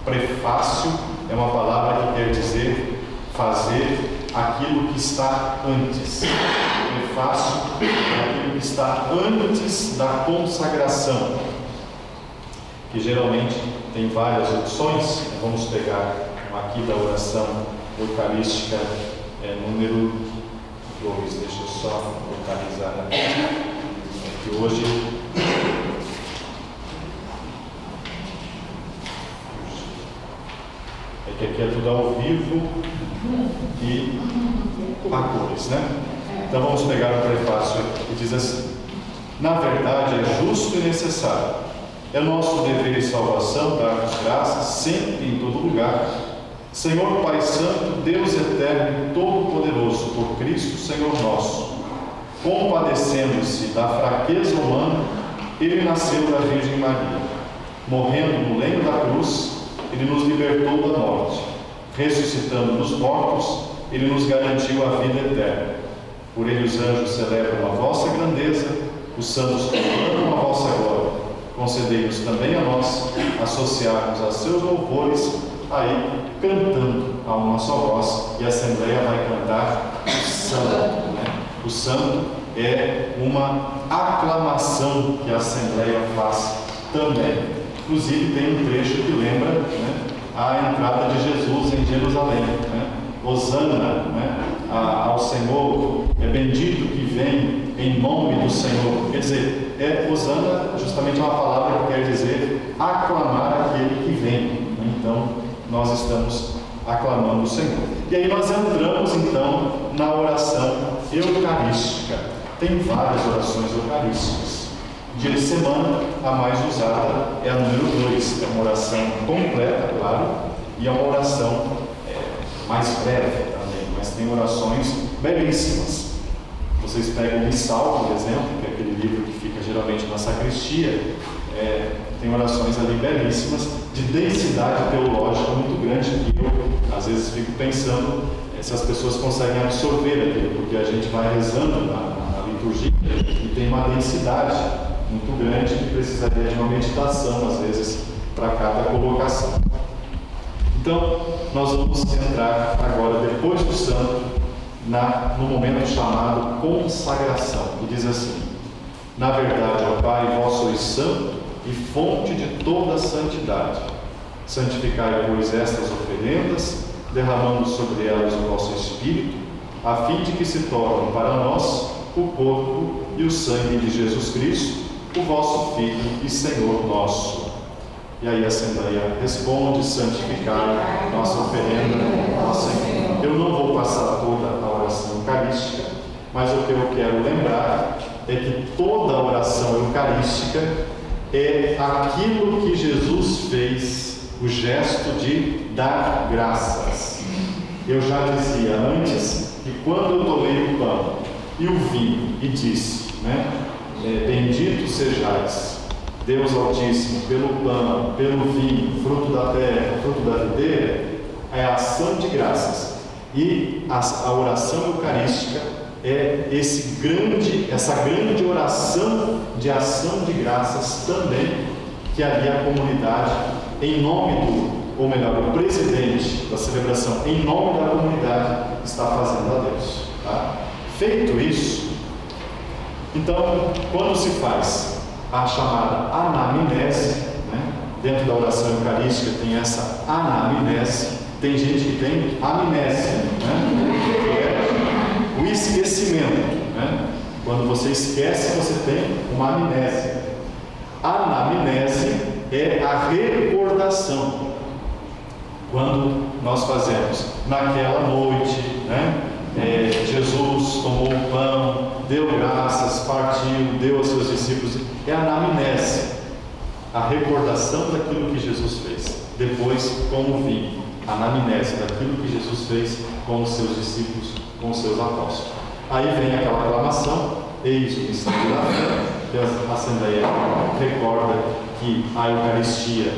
Prefácio é uma palavra que quer dizer fazer aquilo que está antes. Prefácio é aquilo que está antes da consagração, que geralmente tem várias opções. Vamos pegar aqui da oração eucarística, número 2, deixa eu só localizar aqui, que hoje é que aqui é tudo ao vivo e a cores, né? Então vamos pegar o prefácio que diz assim: na verdade é justo e necessário, é nosso dever e salvação dar-vos graças sempre e em todo lugar, Senhor Pai Santo, Deus eterno e todo-poderoso, por Cristo Senhor nosso. Compadecendo-se da fraqueza humana, ele nasceu da Virgem Maria. Morrendo no leito da cruz, ele nos libertou da morte. Ressuscitando dos mortos, ele nos garantiu a vida eterna. Por ele os anjos celebram a vossa grandeza, os santos proclamam a vossa glória. Concedei-nos também a nós associarmos a seus louvores, aí cantando a uma só voz, e a Assembleia vai cantar o santo, né? O santo é uma aclamação que a Assembleia faz também. Inclusive tem um trecho que lembra, né, a entrada de Jesus em Jerusalém, né? Hosana, né, ao Senhor, é bendito que vem em nome do Senhor. Quer dizer, Hosana justamente é uma palavra que quer dizer aclamar aquele que vem. Então, nós estamos aclamando o Senhor. E aí nós entramos então na oração eucarística. Tem várias orações eucarísticas. Dia de semana, a mais usada é a número 2. É uma oração completa, claro, e é uma oração mais breve também, mas tem orações belíssimas. Vocês pegam o Missal, por exemplo, que é aquele livro que fica geralmente na sacristia, tem orações ali belíssimas, de densidade teológica muito grande, que eu às vezes fico pensando se as pessoas conseguem absorver aquilo, porque a gente vai rezando na liturgia e tem uma densidade muito grande que precisaria de uma meditação, às vezes, para cada colocação. Então, nós vamos entrar agora, depois do santo, no momento chamado consagração, que diz assim: na verdade, ó Pai, vós sois santo e fonte de toda santidade. Santificai, pois, estas oferendas, derramando sobre elas o vosso Espírito, a fim de que se tornem para nós o corpo e o sangue de Jesus Cristo, o vosso Filho e Senhor nosso. E aí a Assembleia responde: santificai nossa oferenda, nossa Senhor. Eu não vou passar toda a oração eucarística, mas o que eu quero lembrar é que toda a oração eucarística é aquilo que Jesus fez, o gesto de dar graças. Eu já dizia antes que quando eu tomei o pão e o vinho e disse, né, bendito sejais, Deus Altíssimo, pelo pão, pelo vinho, fruto da terra, fruto da videira, é a ação de graças. E a oração eucarística é essa grande oração de ação de graças também, que ali a comunidade, em nome ou melhor, o presidente da celebração, em nome da comunidade, está fazendo a Deus. Tá? Feito isso, então, quando se faz a chamada anamnese, né? Dentro da oração eucarística tem essa anamnese, tem gente que tem amnésia, né? Que é o esquecimento, né? Quando você esquece, você tem uma amnésia. A anamnese é a recordação. Quando nós fazemos naquela noite, né? Jesus tomou o pão, deu graças, partiu, deu aos seus discípulos. É a anamnese, a recordação daquilo que Jesus fez. Depois, com o vinho, a anamnese daquilo que Jesus fez com os seus discípulos, com os seus apóstolos. Aí vem aquela aclamação: eis o mistério da fé, que a Assembleia recorda que a Eucaristia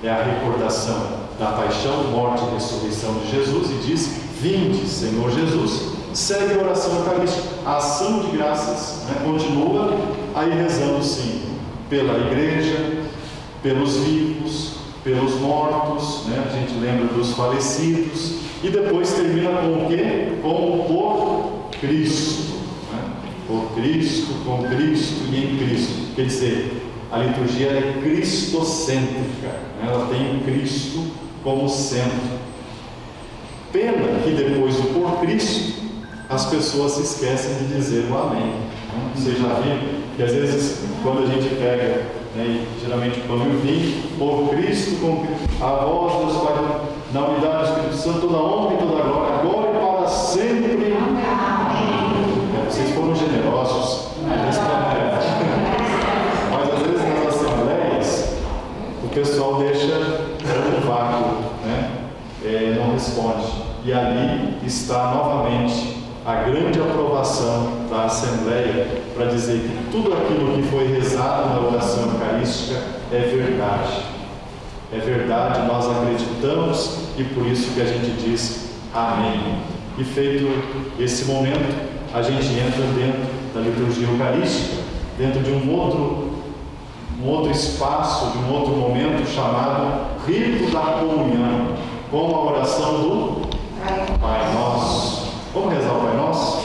é a recordação da paixão, morte e ressurreição de Jesus, e diz: vinde, Senhor Jesus. Segue a oração eucarística, a ação de graças, né? Continua aí rezando sim pela igreja, pelos vivos, pelos mortos, né? A gente lembra dos falecidos, e depois termina com o quê? Com por Cristo, né? Por Cristo, com Cristo e em Cristo. Quer dizer, a liturgia é cristocêntrica, né? Ela tem Cristo como centro. Pena que depois do por Cristo, as pessoas se esquecem de dizer o amém. Vocês já viram que às vezes, quando a gente pega, né, geralmente o pão e o vinho, por Cristo, com a voz Deus Pai, na unidade do Espírito Santo, toda honra e toda glória, agora e para sempre. Vocês foram generosos. Mas às vezes nas assembleias, o pessoal deixa um vácuo, né? Não responde. E ali está novamente a grande aprovação da Assembleia para dizer que tudo aquilo que foi rezado na oração eucarística é verdade. É verdade, nós acreditamos, e por isso que a gente diz amém. E feito esse momento, a gente entra dentro da liturgia eucarística, dentro de um outro espaço, de um outro momento chamado rito da comunhão, com a oração do Pai Nosso. Vamos rezar o Pai Nosso?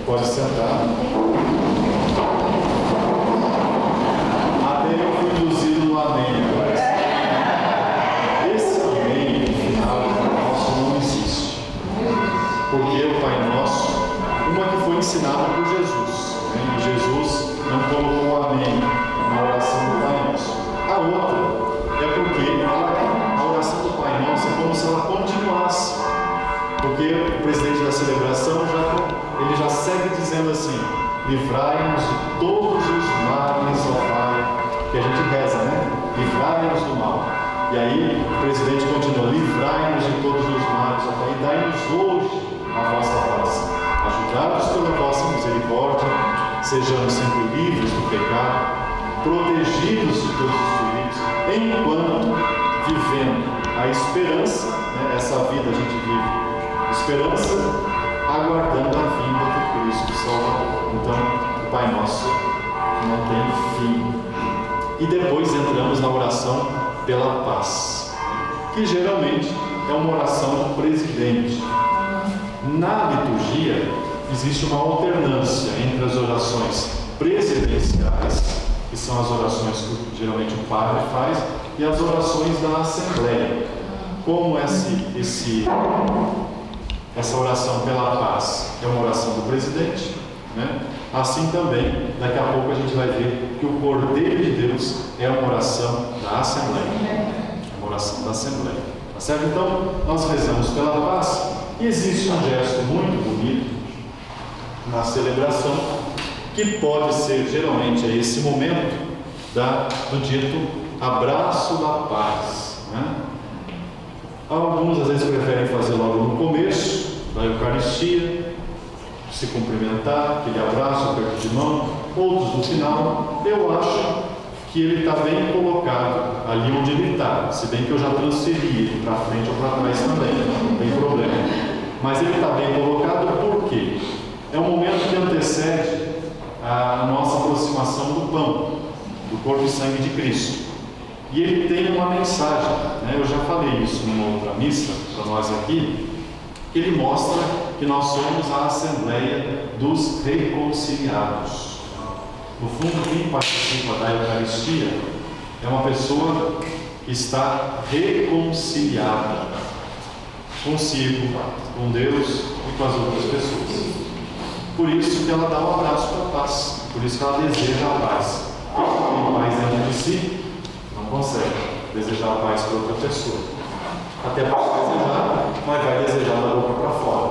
Pode sentar. Até eu fui induzido no amém agora. Esse amém, no final, do Pai Nosso não existe. Porque o Pai Nosso, uma que foi ensinada por Jesus, né? E Jesus não colocou o amém na oração do Pai Nosso. A outra é porque a oração do Pai Nosso é como se ela continuasse. Porque o presidente da celebração ele já segue dizendo assim: livrai-nos de todos os males, ó Pai, que a gente reza, né? Livrai-nos do mal. E aí o presidente continua: livrai-nos de todos os males, ó Pai, e dai-nos hoje a vossa paz. Ajudai-nos pela vossa misericórdia, sejamos sempre livres do pecado, protegidos de todos os perigos, enquanto vivendo a esperança, né? Essa vida a gente vive esperança, aguardando a vinda de Cristo Salvador. Então, o Pai Nosso não tem fim. E depois entramos na oração pela paz, que geralmente é uma oração do presidente. Na liturgia, existe uma alternância entre as orações presidenciais, que são as orações que geralmente o padre faz, e as orações da Assembleia. Como essa oração pela paz é uma oração do presidente, né? Assim também, daqui a pouco a gente vai ver que o Cordeiro de Deus é uma oração da Assembleia. É uma oração da Assembleia. Tá certo? Então, nós rezamos pela paz, e existe um gesto muito bonito na celebração, que pode ser, geralmente, esse momento do dito abraço da paz, né? Alguns às vezes preferem fazer logo no começo da Eucaristia, se cumprimentar, aquele abraço, aperto de mão, outros no final. Eu acho que ele está bem colocado ali onde ele está, se bem que eu já transferi ele para frente ou para trás também, não tem problema. Mas ele está bem colocado por quê? É um momento que antecede a nossa aproximação do pão, do corpo e sangue de Cristo. E ele tem uma mensagem, né? Eu já falei isso numa outra missa para nós aqui, que ele mostra que nós somos a Assembleia dos Reconciliados. No fundo, quem participa da Eucaristia é uma pessoa que está reconciliada consigo, com Deus e com as outras pessoas. Por isso que ela dá um abraço para a paz, por isso que ela deseja a paz. Quem tem paz dentro de si não consegue desejar a paz para outra pessoa. Até pode desejar, mas vai desejar da boca para fora.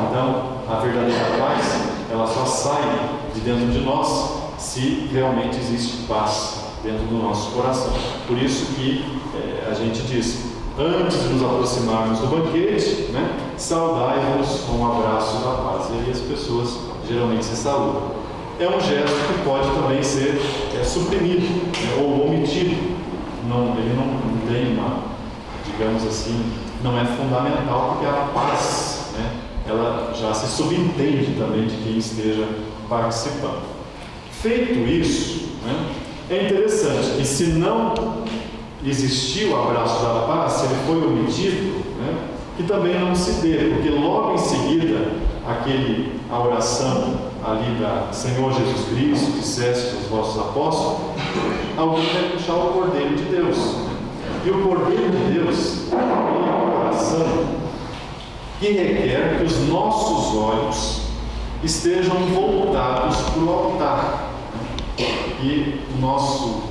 Então, a verdadeira paz, ela só sai de dentro de nós se realmente existe paz dentro do nosso coração. Por isso que a gente diz, antes de nos aproximarmos do banquete, né, saudai-vos com um abraço da paz. E aí as pessoas geralmente se saúdam. É um gesto que pode também ser suprimido, né, ou omitido. Ele não tem uma, digamos assim, não é fundamental, porque a paz, né, ela já se subentende também de quem esteja participando. Feito isso, né, é interessante que se não existiu o abraço da paz, se ele foi omitido, né, que também não se dê, porque logo em seguida, a oração ali da Senhor Jesus Cristo, disseste aos vossos apóstolos, alguém vai puxar o Cordeiro de Deus. E o Cordeiro de Deus é uma oração que requer que os nossos olhos estejam voltados para o altar. E o nosso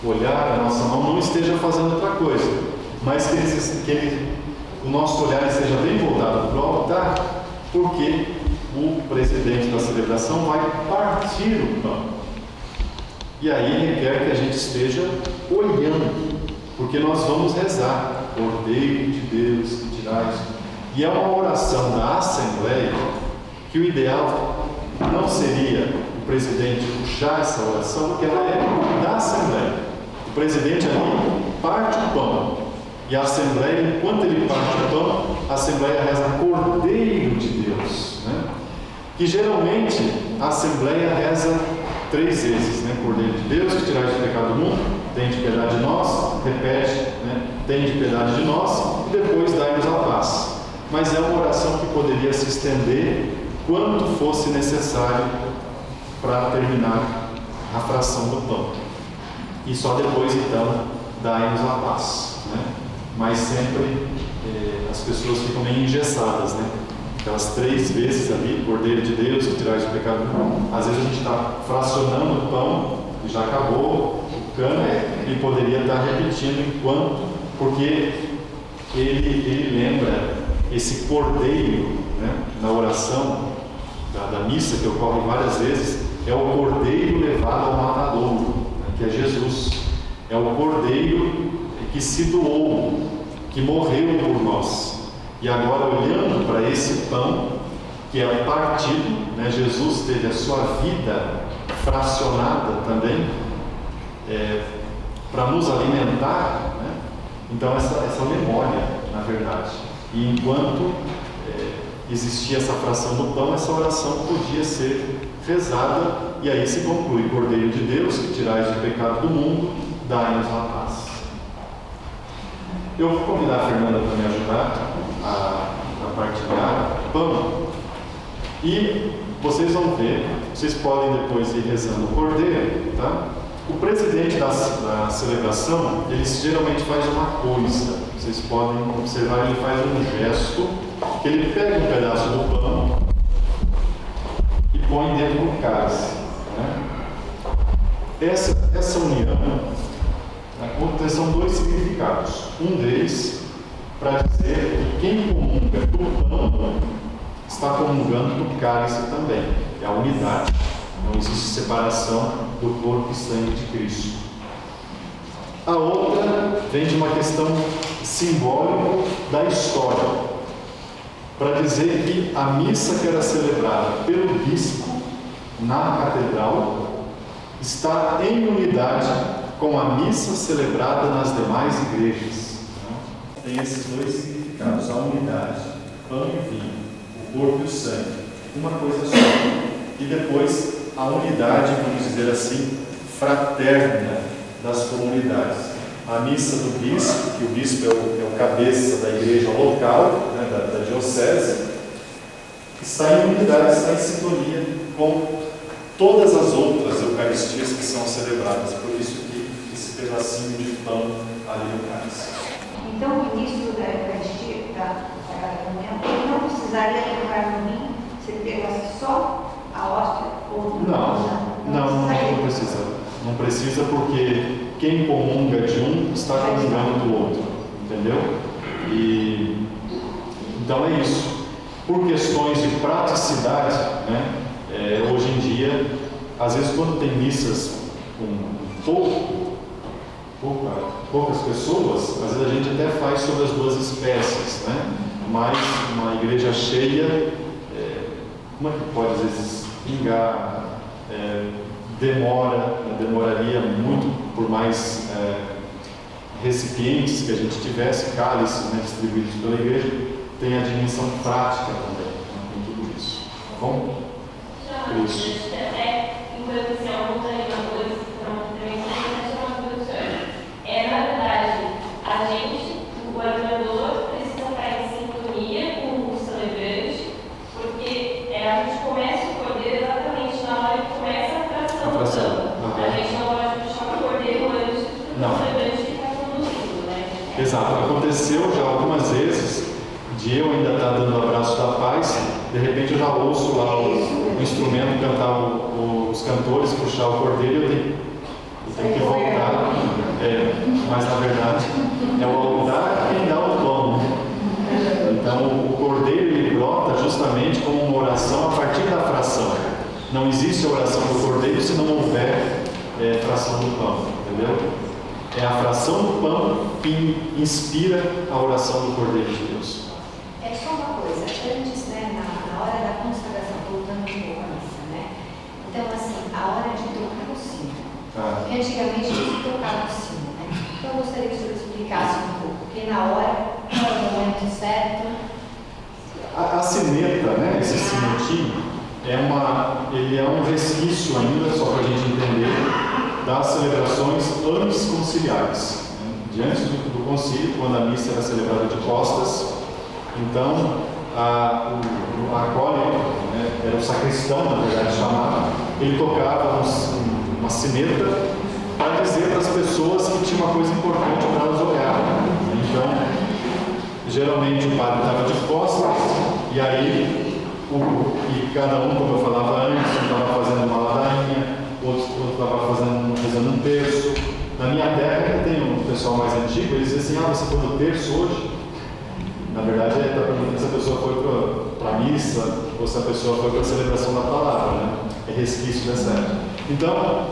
olhar, a nossa mão não esteja fazendo outra coisa, mas que o nosso olhar esteja bem voltado para o altar, porque o presidente da celebração vai partir o pão. E aí requer que a gente esteja olhando, porque nós vamos rezar, Cordeiro de Deus que tirais. E é uma oração da Assembleia que o ideal não seria o presidente puxar essa oração, porque ela é da Assembleia. O presidente ali parte o pão, e a Assembleia, enquanto ele parte o pão, a Assembleia reza Cordeiro de Deus, né? Que geralmente a Assembleia reza 3 vezes, né? Cordeiro de Deus, que tirais o pecado do mundo, tem de piedade de nós, repete, né? Tem de piedade de nós, e depois dai-nos a paz. Mas é uma oração que poderia se estender quanto fosse necessário para terminar a fração do pão. E só depois, então, dai-nos a paz, né? Mas sempre as pessoas ficam meio engessadas, né? Aquelas 3 vezes ali, Cordeiro de Deus, que tirais o pecado do mundo. Às vezes a gente está fracionando o pão e já acabou o cano e poderia estar repetindo enquanto, porque ele lembra esse cordeiro, né, na oração da missa, que ocorre várias vezes, é o cordeiro levado ao matadouro, né, que é Jesus. É o cordeiro que se doou, que morreu por nós. E agora, olhando para esse pão que é partido, né, Jesus teve a sua vida fracionada também, para nos alimentar, né? Então essa memória, na verdade. E enquanto existia essa fração do pão, essa oração podia ser rezada, e aí se conclui: Cordeiro de Deus, que tirais o pecado do mundo, dai-nos a paz. Eu vou convidar a Fernanda para me ajudar a partilhar o pão, e vocês vão ver, vocês podem depois ir rezando o Cordeiro, tá? O presidente da celebração, ele geralmente faz uma coisa, vocês podem observar, ele faz um gesto, que ele pega um pedaço do pão e põe dentro do cálice, né? Essa união, são 2 significados. Um deles, para dizer que quem comunga do pão está comungando do cálice também. É a unidade. Não existe separação do corpo e sangue de Cristo. A outra vem de uma questão simbólica da história, para dizer que a missa que era celebrada pelo bispo na catedral está em unidade com a missa celebrada nas demais igrejas. Tem esses dois significados, a unidade, pão e vinho, o corpo e o sangue, uma coisa só. E depois a unidade, vamos dizer assim, fraterna das comunidades. A missa do bispo, que o bispo é o cabeça da igreja local, né, da diocese, está em unidade, está em sintonia com todas as outras eucaristias que são celebradas. Por isso que esse pedacinho de pão ali no cálice.
Então, o ministro da Eucaristia, da comunhão, ele não precisaria tocar no vinho se ele pegasse só a hóstia ou
Não precisa. Não precisa porque quem comunga de um está comungando do outro, entendeu? E então é isso. Por questões de praticidade, né? Hoje em dia, às vezes quando tem missas com poucas pessoas, às vezes a gente até faz sobre as duas espécies, né? Mas uma igreja cheia, como é que pode às vezes pingar, demoraria muito por mais recipientes que a gente tivesse, cálices, né, distribuídos pela igreja, tem a dimensão prática também, né, com tudo isso. Tá bom? Isso.
Enquanto se alguns animadores também na verdade, a gente, o animador, precisa estar em sintonia com o celebrante, porque a gente começa o cordeiro exatamente na hora que começa a fração. A gente não pode puxar o cordeiro antes do celebrante que está conduzindo, né?
Exato. Aconteceu já algumas vezes de eu ainda estar dando o abraço da paz, de repente eu já ouço lá o instrumento cantar, os cantores puxar o cordeiro e eu tenho que voltar. Mas na verdade é o altar quem dá o pão. Então o cordeiro ele brota justamente como uma oração a partir da fração. Não existe oração do cordeiro se não houver fração do pão, entendeu? É a fração do pão que inspira a oração do Cordeiro de Deus.
É só uma coisa, antes, né, na hora da consagração, voltando um pouco à missa, né? Então, assim, a hora de tocar o sino. Porque antigamente não se tocava o sino, né? Então, eu gostaria que o senhor explicasse um pouco, porque na hora, no momento certo.
A sineta, né, esse sinetinho, ele é um resquício ainda, só para a gente entender, das celebrações antes conciliares. Diante do concílio, quando a missa era celebrada de costas, então o acólito, né, era o sacristão, na verdade chamado, ele tocava uma sineta para dizer para as pessoas que tinha uma coisa importante para elas olharem. Então, geralmente o padre estava de costas, e aí cada um, como eu falava antes, estava fazendo uma ladainha, outro estava fazendo um terço. Na minha terra, tem um pessoal mais antigo, eles dizem assim: você foi no terço hoje? Na verdade, está perguntando se a pessoa foi para a missa ou se a pessoa foi para a celebração da palavra, né? É resquício dessa época. Então,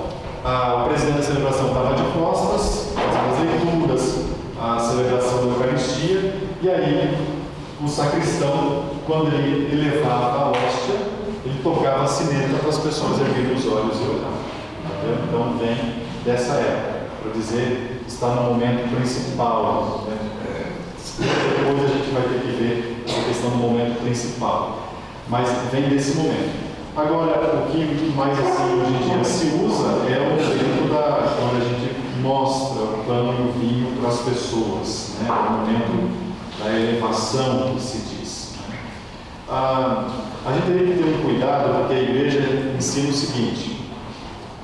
o presidente da celebração estava de costas, fazendo as leituras, a celebração da Eucaristia, e aí o sacristão, quando ele elevava a hóstia, ele tocava a sineta para as pessoas erguerem os olhos e olhar. Então vem dessa época, para dizer que está no momento principal. Né? Depois a gente vai ter que ver a questão do momento principal. Mas vem desse momento. Agora, o que mais assim hoje em dia se usa é o momento quando a gente mostra o pão e o vinho para as pessoas. Né? O momento da elevação, que se diz. A gente tem que ter um cuidado, porque a igreja ensina o seguinte: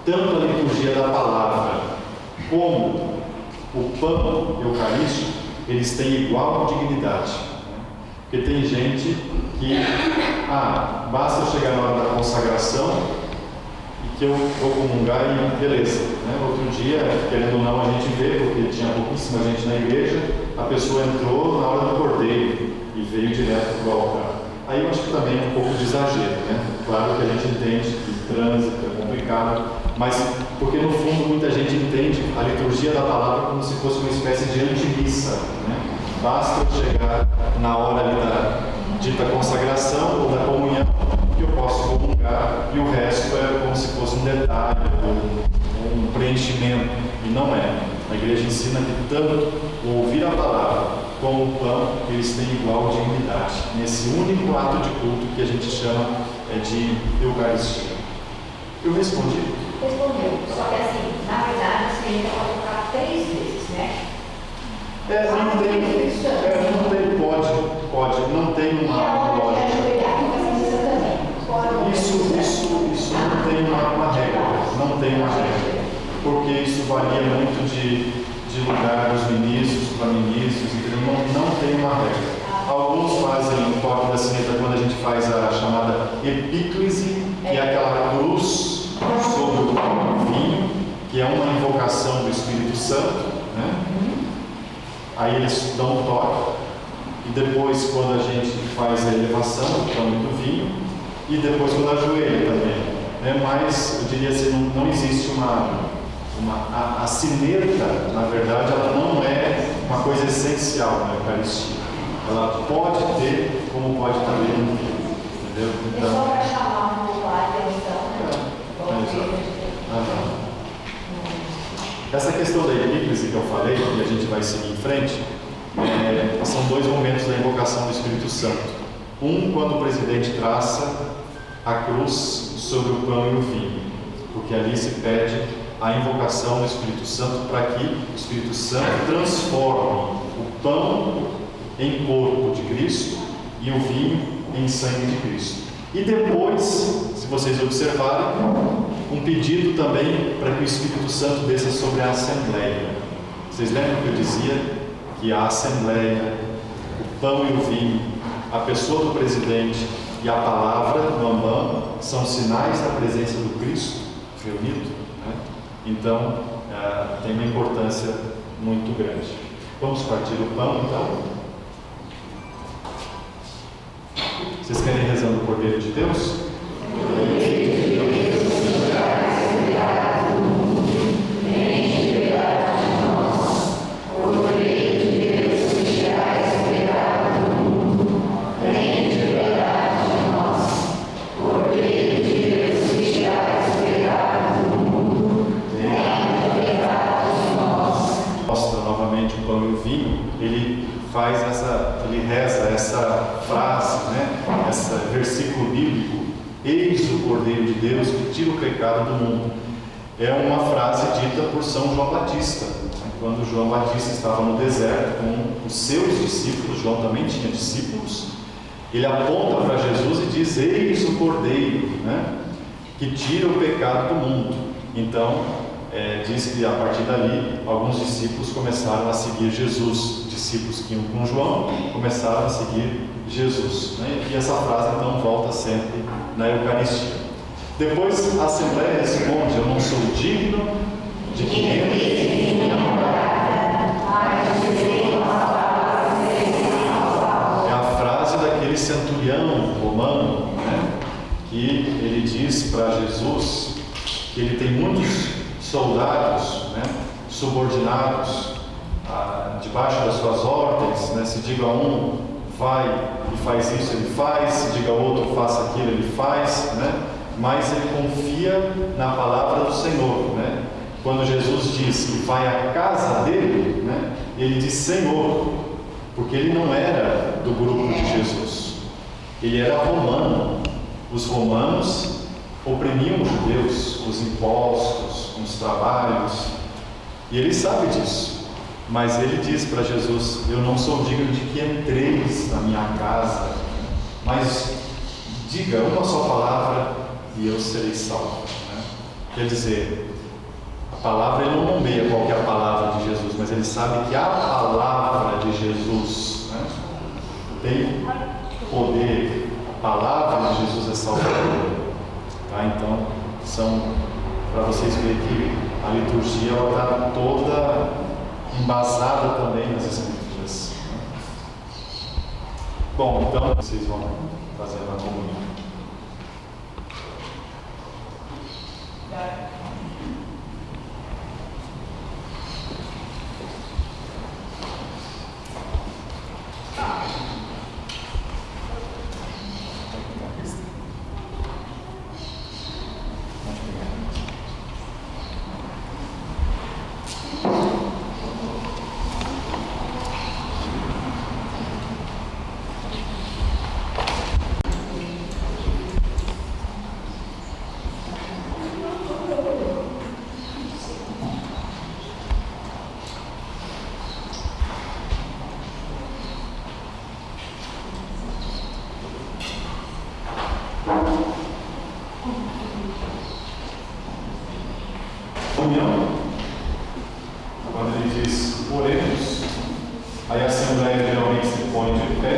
tanto a liturgia da palavra como o pão eucarístico, eles têm igual dignidade. Porque tem gente que, basta eu chegar na hora da consagração e que eu vou comungar e beleza. Né? Outro dia, querendo ou não, a gente vê, porque tinha pouquíssima gente na igreja, a pessoa entrou na hora do cordeiro e veio direto para o altar. Aí eu acho que também é um pouco de exagero, né? Claro que a gente entende que trânsito é complicado, mas porque no fundo muita gente entende a liturgia da palavra como se fosse uma espécie de antimissa, né? Basta eu chegar na hora ali da dita consagração ou da comunhão que eu posso comungar, e o resto é como se fosse um detalhe ou um preenchimento. E não é. A igreja ensina que tanto o ouvir a palavra como o pão, eles têm igual dignidade, nesse único ato de culto que a gente chama de Eucaristia. Eu respondi?
Respondeu. Só que assim, na verdade, você ainda pode colocar 3 vezes, né?
Não tem, pode, não tem uma lógica. Isso não tem uma regra, não tem uma regra, porque isso varia muito de lugar dos ministros para ministros, então não tem uma regra. Alguns fazem o toque da sineta quando a gente faz a chamada epíclise, que é aquela cruz sobre o vinho, que é uma invocação do Espírito Santo, né? Aí eles dão um toque, e depois quando a gente faz a elevação do pão e do vinho, e depois quando ajoelha também, né? Mas eu diria assim, não existe a sineta, na verdade, ela não é uma coisa essencial na Eucaristia. Ela pode ter, como pode também não ter, entendeu?
Então, é só para chamar um pouco a atenção, né?
Essa questão da epíclise que eu falei, e a gente vai seguir em frente, são 2 momentos da invocação do Espírito Santo. Um, quando o presidente traça a cruz sobre o pão e o vinho, porque ali se pede a invocação do Espírito Santo para que o Espírito Santo transforme o pão em corpo de Cristo e o vinho em sangue de Cristo. E depois, se vocês observarem, um pedido também para que o Espírito Santo desça sobre a Assembleia. Vocês lembram que eu dizia que a Assembleia, o pão e o vinho, a pessoa do presidente e a palavra do Ambam são sinais da presença do Cristo reunido, né? Então, tem uma importância muito grande. Vamos partir o pão, então? Vocês querem rezando o Cordeiro de Deus? Ele reza essa frase, né? Esse versículo bíblico: eis o Cordeiro de Deus que tira o pecado do mundo. É uma frase dita por São João Batista, quando João Batista estava no deserto com os seus discípulos. João também tinha discípulos. Ele aponta para Jesus e diz: eis o Cordeiro, né? Que tira o pecado do mundo. Então, diz que a partir dali alguns discípulos começaram a seguir Jesus. Discípulos que iam com João começaram a seguir Jesus, né? E essa frase então volta sempre na Eucaristia. Depois a Assembleia responde: eu não sou digno de que entre em minha morada. É a frase daquele centurião romano, né? Que ele diz para Jesus que ele tem muitos soldados, né? Subordinados debaixo das suas ordens, né? Se diga a um, vai e faz isso, ele faz. Se diga a outro, faça aquilo, ele faz, né? Mas ele confia na palavra do Senhor, né? Quando Jesus diz que vai à casa dele, né? Ele diz Senhor, porque ele não era do grupo de Jesus, ele era romano. Os romanos oprimiam os judeus, os impostos, os trabalhos, e ele sabe disso. Mas ele diz para Jesus: eu não sou digno de que entreis na minha casa, mas diga uma só palavra e eu serei salvo, né? Quer dizer, a palavra, ele não nomeia qual que é a palavra de Jesus, mas ele sabe que a palavra de Jesus, né, tem poder. A palavra de Jesus é salvadora, tá? Então, para vocês verem que a liturgia está toda embasada também nas Escrituras. Bom, então vocês vão fazer a comunhão.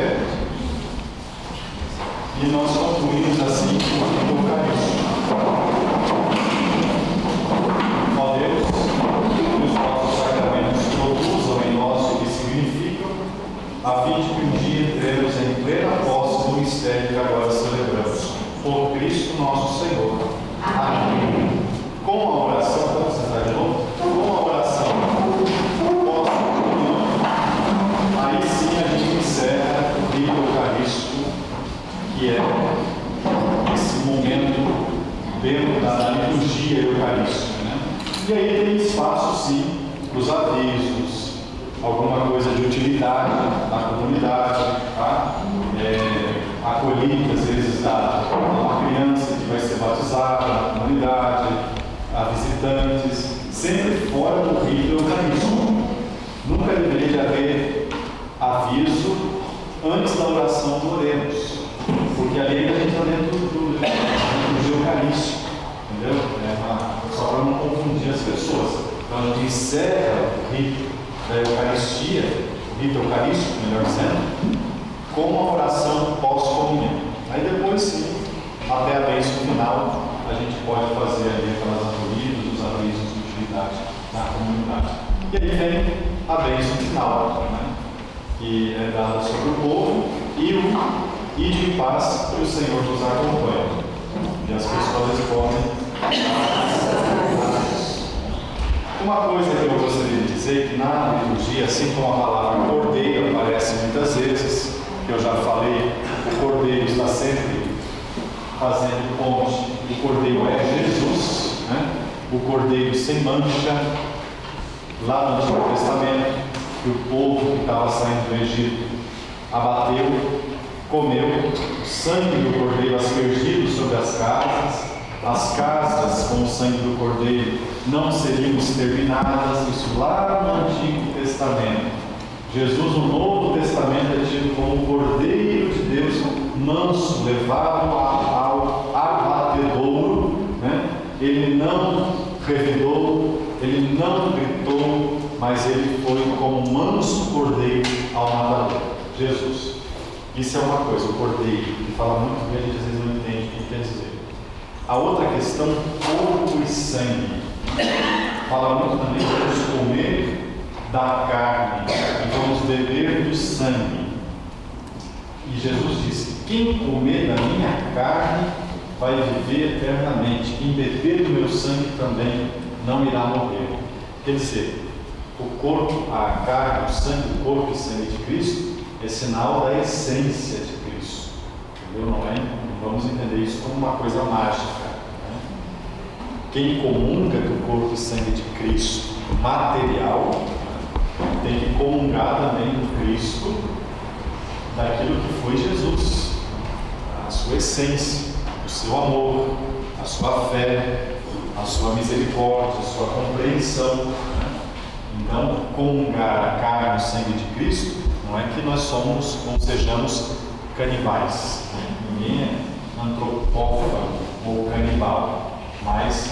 fé. E nós concluímos assim o Eucarístico. Ó Deus, que os nossos sacramentos produzam em nós o que significam, a fim de que um dia entremos em plena posse do mistério que agora celebramos. Por Cristo nosso Senhor. Amém. Com a oração, vamos sentar de novo? Com a oração pós-comunhão, aí sim a gente encerra o rito eucarístico, que é esse momento dentro da liturgia eucarística, né? E aí tem espaço sim para os avisos, alguma coisa de utilidade na comunidade, tá? Acolhida às vezes uma criança que vai ser batizada na comunidade, a visitantes, sempre fora do rito eucarístico. Nunca deveria haver aviso antes da oração do oremos, porque ali a gente está dentro do eucarístico, entendeu? Só para não confundir as pessoas. Então a gente encerra o rito da Eucaristia, o rito eucarístico, melhor dizendo, com uma oração pós-comunhão. Aí depois sim, até a bênção final, a gente pode fazer ali aquelas acolhidas, os avisos de utilidade na comunidade. E aí vem a bênção final, né? Que é dada sobre o povo e de paz que o Senhor nos acompanha. E as pessoas respondem. Uma coisa que eu gostaria de dizer, que na liturgia, assim como a palavra cordeiro aparece muitas vezes, que eu já falei, o cordeiro está sempre fazendo ponte, o cordeiro é Jesus, né? O cordeiro sem mancha, lá no Antigo Testamento, que o povo que estava saindo do Egito abateu, comeu, o sangue do cordeiro aspergido sobre as casas com o sangue do cordeiro não seriam exterminadas, isso lá no Antigo Testamento. Jesus, no Novo Testamento, é tido como o Cordeiro de Deus, manso, levado ao abatedouro, né? Ele não revidou, ele não gritou, mas ele foi como manso cordeiro ao matador. Jesus. Isso é uma coisa, o cordeiro, que fala muito bem, a gente às vezes não entende o que quer dizer. A outra questão, corpo e sangue. Fala muito também que vamos comer da carne e vamos beber do sangue. E Jesus disse: quem comer da minha carne vai viver eternamente. Quem beber do meu sangue também não irá morrer. Quer dizer, o corpo, a carne, o sangue, o corpo e sangue de Cristo é sinal da essência de Cristo. Entendeu? Não vamos entender isso como uma coisa mágica. Quem comunga do corpo e sangue de Cristo material tem que comungar também do Cristo, daquilo que foi Jesus, a sua essência, o seu amor, a sua fé, a sua misericórdia, a sua compreensão. Então, comungar a carne e o sangue de Cristo não é que nós somos ou sejamos canibais. Ninguém é antropófago ou canibal, mas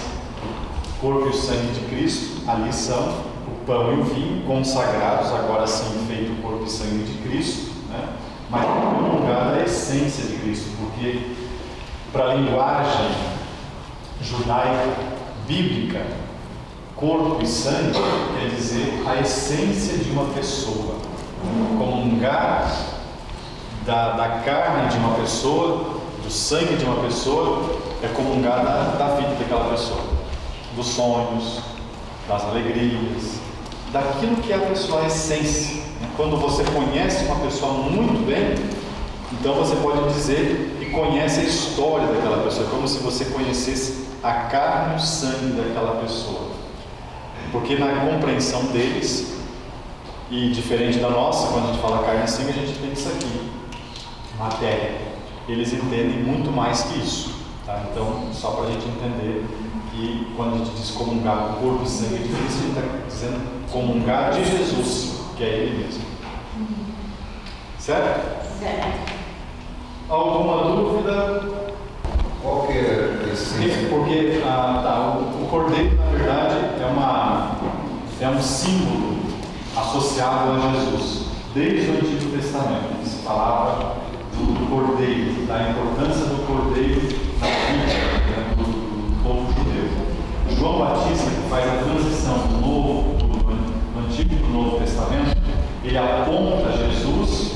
o corpo e o sangue de Cristo ali são o pão e o vinho consagrados, agora sim feito o corpo e sangue de Cristo, né? Mas comungar da essência de Cristo, porque para a linguagem judaica bíblica, corpo e sangue quer dizer a essência de uma pessoa. Comungar da carne de uma pessoa, do sangue de uma pessoa, é comungar da vida daquela pessoa, dos sonhos, das alegrias, daquilo que é a pessoa, a essência. Quando você conhece uma pessoa muito bem, então você pode dizer que conhece a história daquela pessoa, como se você conhecesse a carne e o sangue daquela pessoa. Porque na compreensão deles, e diferente da nossa, quando a gente fala carne e sangue, a gente tem isso aqui, matéria. Eles entendem muito mais que isso. Tá? Então, só para a gente entender que quando a gente diz comungar o corpo e sangue de Cristo, a gente está dizendo comungar de Jesus, que é Ele mesmo. Certo?
Certo.
Alguma dúvida?
Qual que é esse?
Porque o cordeiro, na verdade, é um símbolo associado a Jesus. desde o Antigo Testamento, que se falava do cordeiro, da importância do cordeiro na vida, né, do povo judeu. João Batista, que faz a transição do Antigo para o Novo Testamento, ele aponta Jesus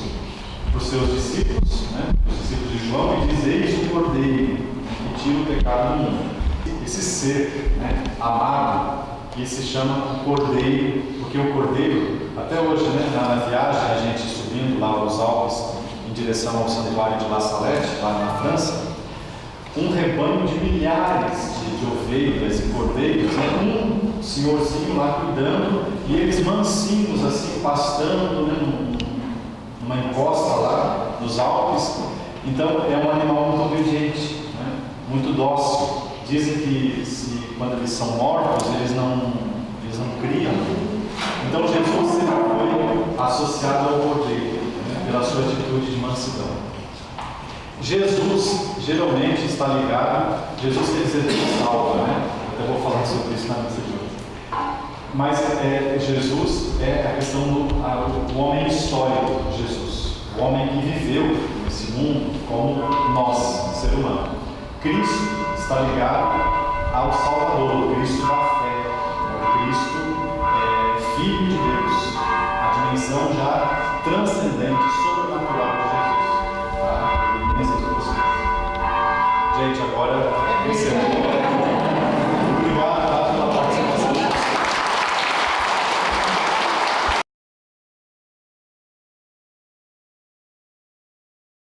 para os seus discípulos, né, os discípulos de João, e diz: eis o cordeiro que tira o pecado do mundo. Esse ser, né, amado, que se chama cordeiro, porque o cordeiro, até hoje, né, na viagem, a gente subindo lá os Alpes em direção ao santuário de La Salette, lá na França, um rebanho de milhares de ovelhas e cordeiros, né, um senhorzinho lá cuidando, e eles mansinhos assim, pastando, né, numa encosta lá nos Alpes. Então é um animal muito obediente, né, muito dócil. Dizem que quando eles são mortos, eles não criam. Então Jesus sempre foi associado ao cordeiro, né, pela sua atitude de mansidão. Jesus geralmente está ligado, Jesus quer dizer que salva, né? Até vou falar sobre isso na missa de hoje. Mas Jesus é a questão do homem histórico, Jesus, o homem que viveu nesse mundo como nós, ser humano. Cristo está ligado ao Salvador, o Cristo da fé, o Cristo Filho de Deus, a dimensão já transcendente, sobrenatural de Jesus. Tá? Gente, agora encerrou.